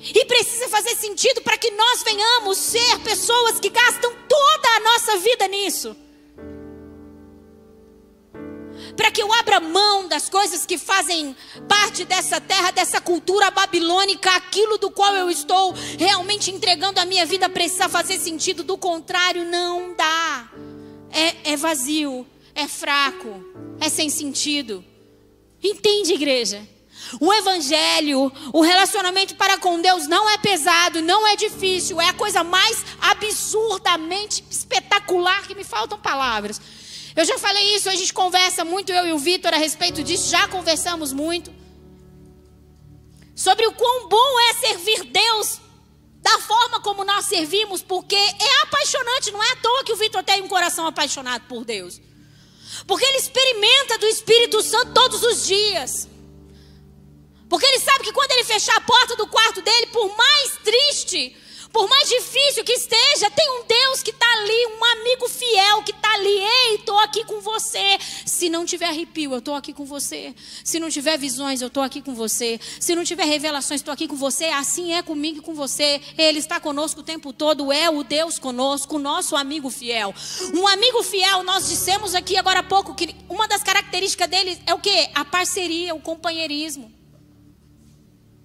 [SPEAKER 1] E precisa fazer sentido para que nós venhamos ser pessoas que gastam toda a nossa vida nisso. Para que eu abra mão das coisas que fazem parte dessa terra, dessa cultura babilônica, aquilo do qual eu estou realmente entregando a minha vida precisa fazer sentido. Do contrário, não dá. É vazio, é fraco, é sem sentido. Entende, igreja? O Evangelho, o relacionamento para com Deus não é pesado, não é difícil. É a coisa mais absurdamente espetacular que me faltam palavras. Eu já falei isso, a gente conversa muito, eu e o Vitor, a respeito disso. Já conversamos muito sobre o quão bom é servir Deus da forma como nós servimos, porque é apaixonante. Não é à toa que o Vitor tem um coração apaixonado por Deus, porque ele experimenta do Espírito Santo todos os dias. Porque ele sabe que quando ele fechar a porta do quarto dele, por mais triste, por mais difícil que esteja, tem um Deus que está ali, um amigo fiel que está ali. Ei, estou aqui com você. Se não tiver arrepio, eu estou aqui com você. Se não tiver visões, eu estou aqui com você. Se não tiver revelações, estou aqui com você. Assim é comigo e com você. Ele está conosco o tempo todo. É o Deus conosco, o nosso amigo fiel. Um amigo fiel, nós dissemos aqui agora há pouco que uma das características dele é o quê? A parceria, o companheirismo.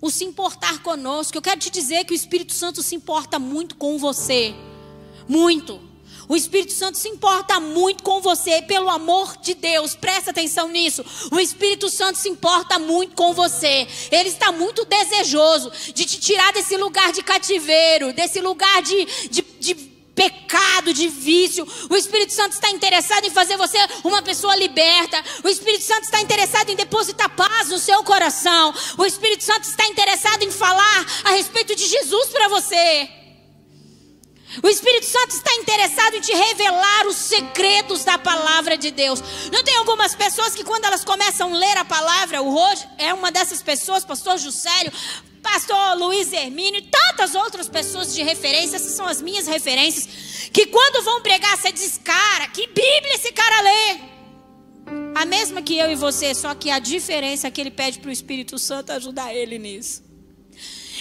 [SPEAKER 1] O se importar conosco. Eu quero te dizer que o Espírito Santo se importa muito com você. Muito. O Espírito Santo se importa muito com você. Pelo amor de Deus, presta atenção nisso. O Espírito Santo se importa muito com você. Ele está muito desejoso de te tirar desse lugar de cativeiro, desse lugar de pecado, de vício. O Espírito Santo está interessado em fazer você uma pessoa liberta. O Espírito Santo está interessado em depositar paz no seu coração. O Espírito Santo está interessado em falar a respeito de Jesus para você. O Espírito Santo está interessado em te revelar os segredos da palavra de Deus. Não tem algumas pessoas que quando elas começam a ler a palavra, o Roger é uma dessas pessoas, pastor Juscelio, pastor Luiz Hermínio e tantas outras pessoas de referência, essas são as minhas referências, que quando vão pregar, você diz, cara, que Bíblia esse cara lê? A mesma que eu e você, só que a diferença é que ele pede para o Espírito Santo ajudar ele nisso.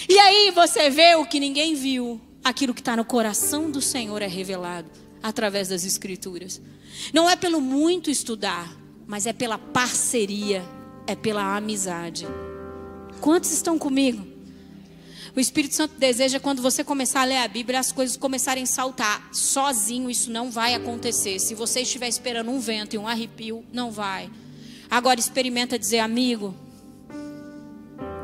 [SPEAKER 1] E aí você vê o que ninguém viu. Aquilo que está no coração do Senhor é revelado através das Escrituras. Não é pelo muito estudar, mas é pela parceria, é pela amizade. Quantos estão comigo? O Espírito Santo deseja quando você começar a ler a Bíblia, as coisas começarem a saltar. Sozinho isso não vai acontecer. Se você estiver esperando um vento e um arrepio, não vai. Agora experimenta dizer, amigo,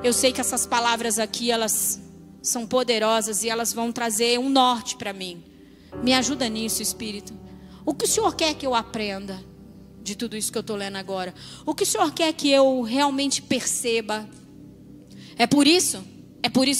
[SPEAKER 1] eu sei que essas palavras aqui, elas são poderosas e elas vão trazer um norte para mim. Me ajuda nisso, Espírito. O que o Senhor quer que eu aprenda? de tudo isso que eu estou lendo agora. O que o Senhor quer que eu realmente perceba? É por isso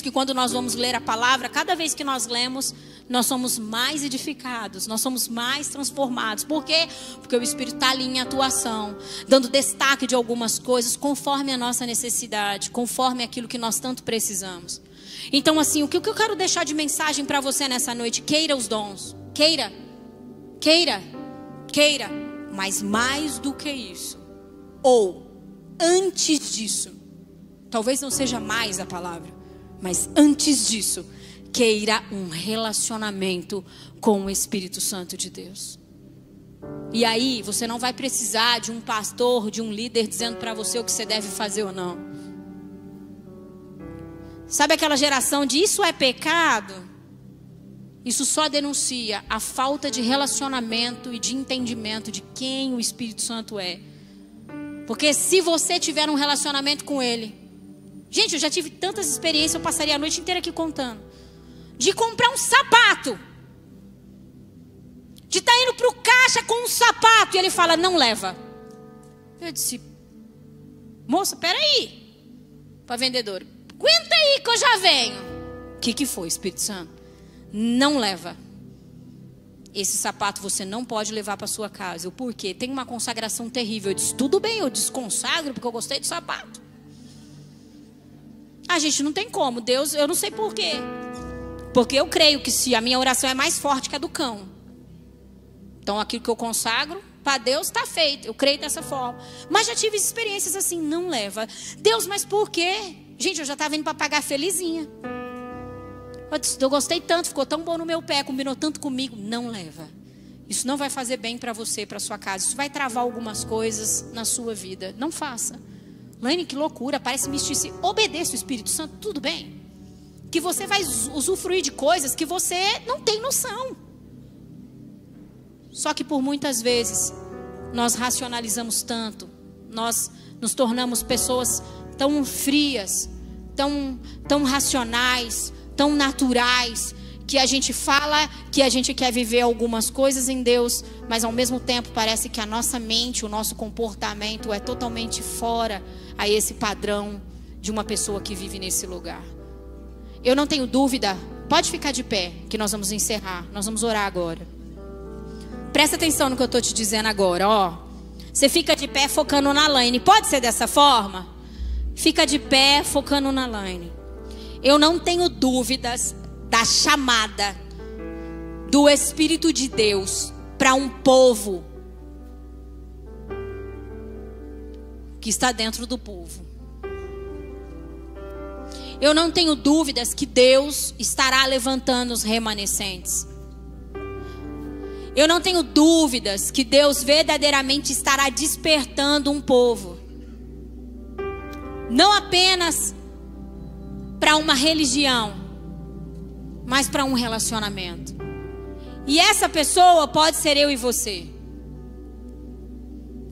[SPEAKER 1] que quando nós vamos ler a palavra, cada vez que nós lemos, nós somos mais edificados, nós somos mais transformados. Por quê? Porque o Espírito está ali em atuação, dando destaque de algumas coisas conforme a nossa necessidade, conforme aquilo que nós tanto precisamos. Então assim, o que eu quero deixar de mensagem para você nessa noite? Queira os dons, queira, mas mais do que isso, ou antes disso, talvez não seja mais a palavra, mas antes disso, queira um relacionamento com o Espírito Santo de Deus. E aí você não vai precisar de um pastor, de um líder dizendo para você o que você deve fazer ou não. Sabe aquela geração de isso é pecado? Isso só denuncia a falta de relacionamento e de entendimento de quem o Espírito Santo é. Porque se você tiver um relacionamento com Ele... Gente, eu já tive tantas experiências, eu passaria a noite inteira aqui contando. De comprar um sapato. De estar indo para o caixa com um sapato. E ele fala, não leva. Eu disse, moça, peraí. Para a vendedora, aguenta aí que eu já venho. O que foi, Espírito Santo? Não leva. Esse sapato você não pode levar para sua casa. O porquê? Tem uma consagração terrível. Eu disse, tudo bem, eu desconsagro porque eu gostei do sapato. A gente não tem como. Deus, eu não sei porquê. Porque eu creio que se a minha oração é mais forte que a do cão. Então aquilo que eu consagro para Deus está feito. Eu creio dessa forma. Mas já tive experiências assim, não leva. Deus, mas por quê? Gente, eu já estava indo para pagar felizinha. Eu disse, eu gostei tanto, ficou tão bom no meu pé, combinou tanto comigo. Não leva. Isso não vai fazer bem para você, para sua casa. Isso vai travar algumas coisas na sua vida. Não faça. Laine, que loucura, parece mistice. Obedeça o Espírito Santo, tudo bem. Que você vai usufruir de coisas que você não tem noção. Só que por muitas vezes nós racionalizamos tanto, nós nos tornamos pessoas tão frias, tão racionais, tão naturais, que a gente fala que a gente quer viver algumas coisas em Deus, mas ao mesmo tempo parece que a nossa mente, o nosso comportamento é totalmente fora a esse padrão de uma pessoa que vive nesse lugar. Eu não tenho dúvida, pode ficar de pé, que nós vamos encerrar, nós vamos orar agora. Presta atenção no que eu estou te dizendo agora, ó. Você fica de pé focando na Laine, pode ser dessa forma? Fica de pé focando na Laine. Eu não tenho dúvidas da chamada do Espírito de Deus para um povo que está dentro do povo. Eu não tenho dúvidas que Deus estará levantando os remanescentes. Eu não tenho dúvidas que Deus verdadeiramente estará despertando um povo. Não apenas para uma religião, mas para um relacionamento. E essa pessoa pode ser eu e você.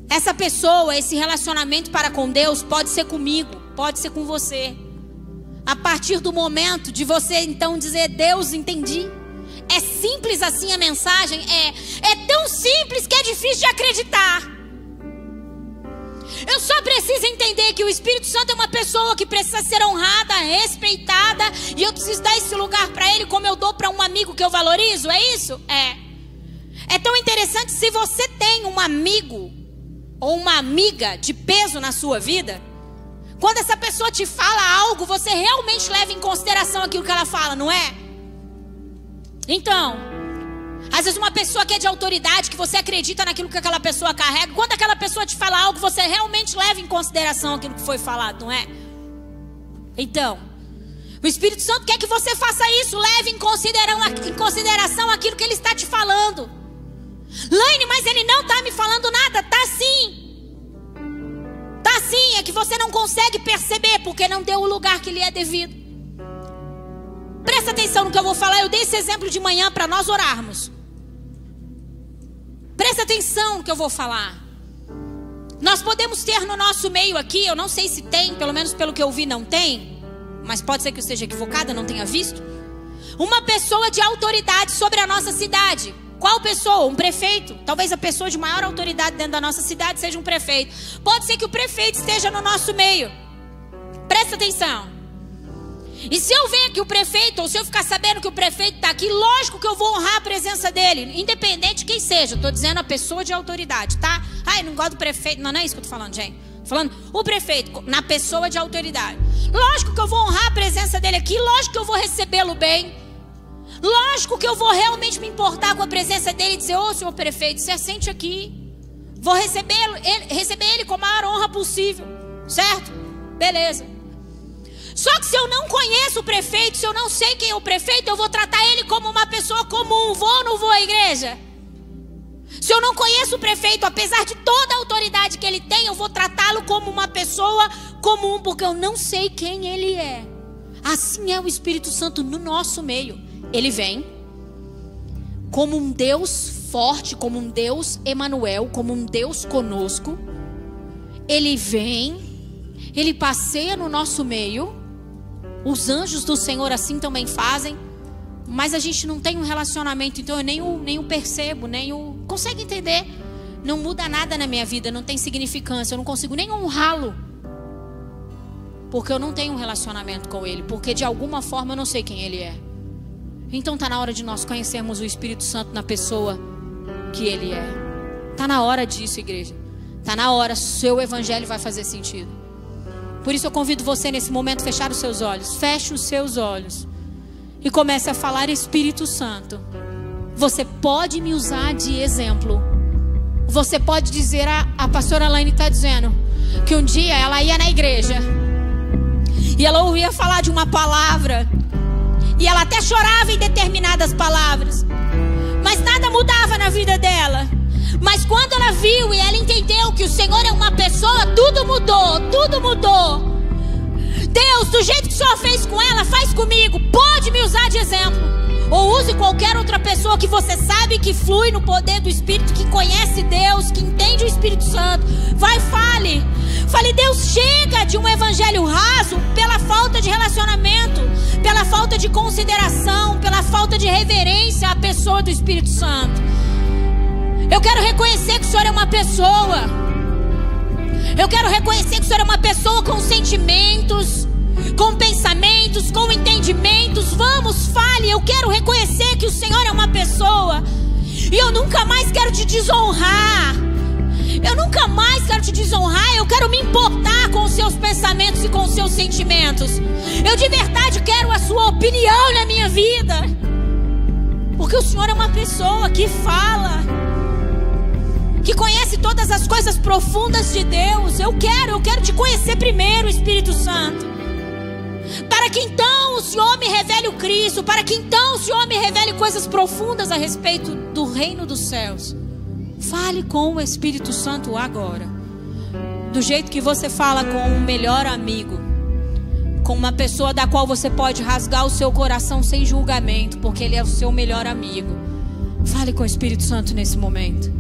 [SPEAKER 1] Essa pessoa, esse relacionamento para com Deus pode ser comigo, pode ser com você. A partir do momento de você então dizer, Deus, entendi. É simples assim a mensagem? É tão simples que é difícil de acreditar. Eu só preciso entender que o Espírito Santo é uma pessoa que precisa ser honrada, respeitada, e eu preciso dar esse lugar para ele como eu dou para um amigo que eu valorizo, é isso? É tão interessante, se você tem um amigo ou uma amiga de peso na sua vida, quando essa pessoa te fala algo, você realmente leva em consideração aquilo que ela fala, não é? Então, às vezes uma pessoa que é de autoridade, que você acredita naquilo que aquela pessoa carrega, quando aquela pessoa te fala algo, você realmente leva em consideração aquilo que foi falado, não é? Então, o Espírito Santo quer que você faça isso, leve em consideração aquilo que ele está te falando. Laine, mas ele não está me falando nada. Tá sim. Tá sim, é que você não consegue perceber, porque não deu o lugar que lhe é devido. Presta atenção no que eu vou falar. Eu dei esse exemplo de manhã para nós orarmos. Presta atenção no que eu vou falar. Nós podemos ter no nosso meio aqui, eu não sei se tem, pelo menos pelo que eu vi não tem, mas pode ser que eu esteja equivocada, não tenha visto, uma pessoa de autoridade sobre a nossa cidade. Qual pessoa? Um prefeito. Talvez a pessoa de maior autoridade dentro da nossa cidade seja um prefeito. Pode ser que o prefeito esteja no nosso meio. Presta atenção. E se eu ver aqui o prefeito, ou se eu ficar sabendo que o prefeito está aqui, lógico que eu vou honrar a presença dele, independente de quem seja. Estou dizendo a pessoa de autoridade, tá? Ai, não gosto do prefeito. Não, não é isso que eu estou falando, gente. Falando o prefeito, na pessoa de autoridade. Lógico que eu vou honrar a presença dele aqui, lógico que eu vou recebê-lo bem. Lógico que eu vou realmente me importar com a presença dele e dizer: ô, senhor prefeito, se assente aqui. Vou receber ele com a maior honra possível. Certo? Beleza. Só que se eu não conheço o prefeito, se eu não sei quem é o prefeito, eu vou tratar ele como uma pessoa comum. Vou ou não vou à igreja? Se eu não conheço o prefeito, apesar de toda a autoridade que ele tem, eu vou tratá-lo como uma pessoa comum, porque eu não sei quem ele é. Assim é o Espírito Santo no nosso meio. Ele vem como um Deus forte, como um Deus Emanuel, como um Deus conosco. Ele vem, ele passeia no nosso meio. Os anjos do Senhor assim também fazem. Mas a gente não tem um relacionamento, então eu nem o percebo, consegue entender? Não muda nada na minha vida, não tem significância, eu não consigo nem honrá-lo. Porque eu não tenho um relacionamento com ele, porque de alguma forma eu não sei quem ele é. Então está na hora de nós conhecermos o Espírito Santo na pessoa que ele é. Está na hora disso, igreja. Está na hora, seu evangelho vai fazer sentido. Por isso eu convido você nesse momento a fechar os seus olhos. Feche os seus olhos e comece a falar: Espírito Santo, você pode me usar de exemplo. Você pode dizer, a pastora Elaine está dizendo que um dia ela ia na igreja e ela ouvia falar de uma palavra e ela até chorava em determinadas palavras, mas nada mudava na vida dela. Mas quando ela viu e ela entendeu que o Senhor é uma pessoa, tudo mudou, tudo mudou. Deus, do jeito que o Senhor fez com ela, faz comigo. Pode me usar de exemplo. Ou use qualquer outra pessoa que você sabe que flui no poder do Espírito, que conhece Deus, que entende o Espírito Santo. Vai, fale. Fale: Deus, chega de um evangelho raso pela falta de relacionamento, pela falta de consideração, pela falta de reverência à pessoa do Espírito Santo. Eu quero reconhecer que o Senhor é uma pessoa. Eu quero reconhecer que o Senhor é uma pessoa com sentimentos, com pensamentos, com entendimentos. Vamos, fale. Eu quero reconhecer que o Senhor é uma pessoa. E eu nunca mais quero te desonrar. Eu nunca mais quero te desonrar. Eu quero me importar com os seus pensamentos e com os seus sentimentos. Eu de verdade quero a sua opinião na minha vida. Porque o Senhor é uma pessoa que fala, que conhece todas as coisas profundas de Deus. Eu quero te conhecer primeiro, Espírito Santo, para que então o Senhor me revele o Cristo, para que então o Senhor me revele coisas profundas a respeito do reino dos céus. Fale com o Espírito Santo agora, do jeito que você fala com um melhor amigo, com uma pessoa da qual você pode rasgar o seu coração sem julgamento, porque ele é o seu melhor amigo. Fale com o Espírito Santo nesse momento.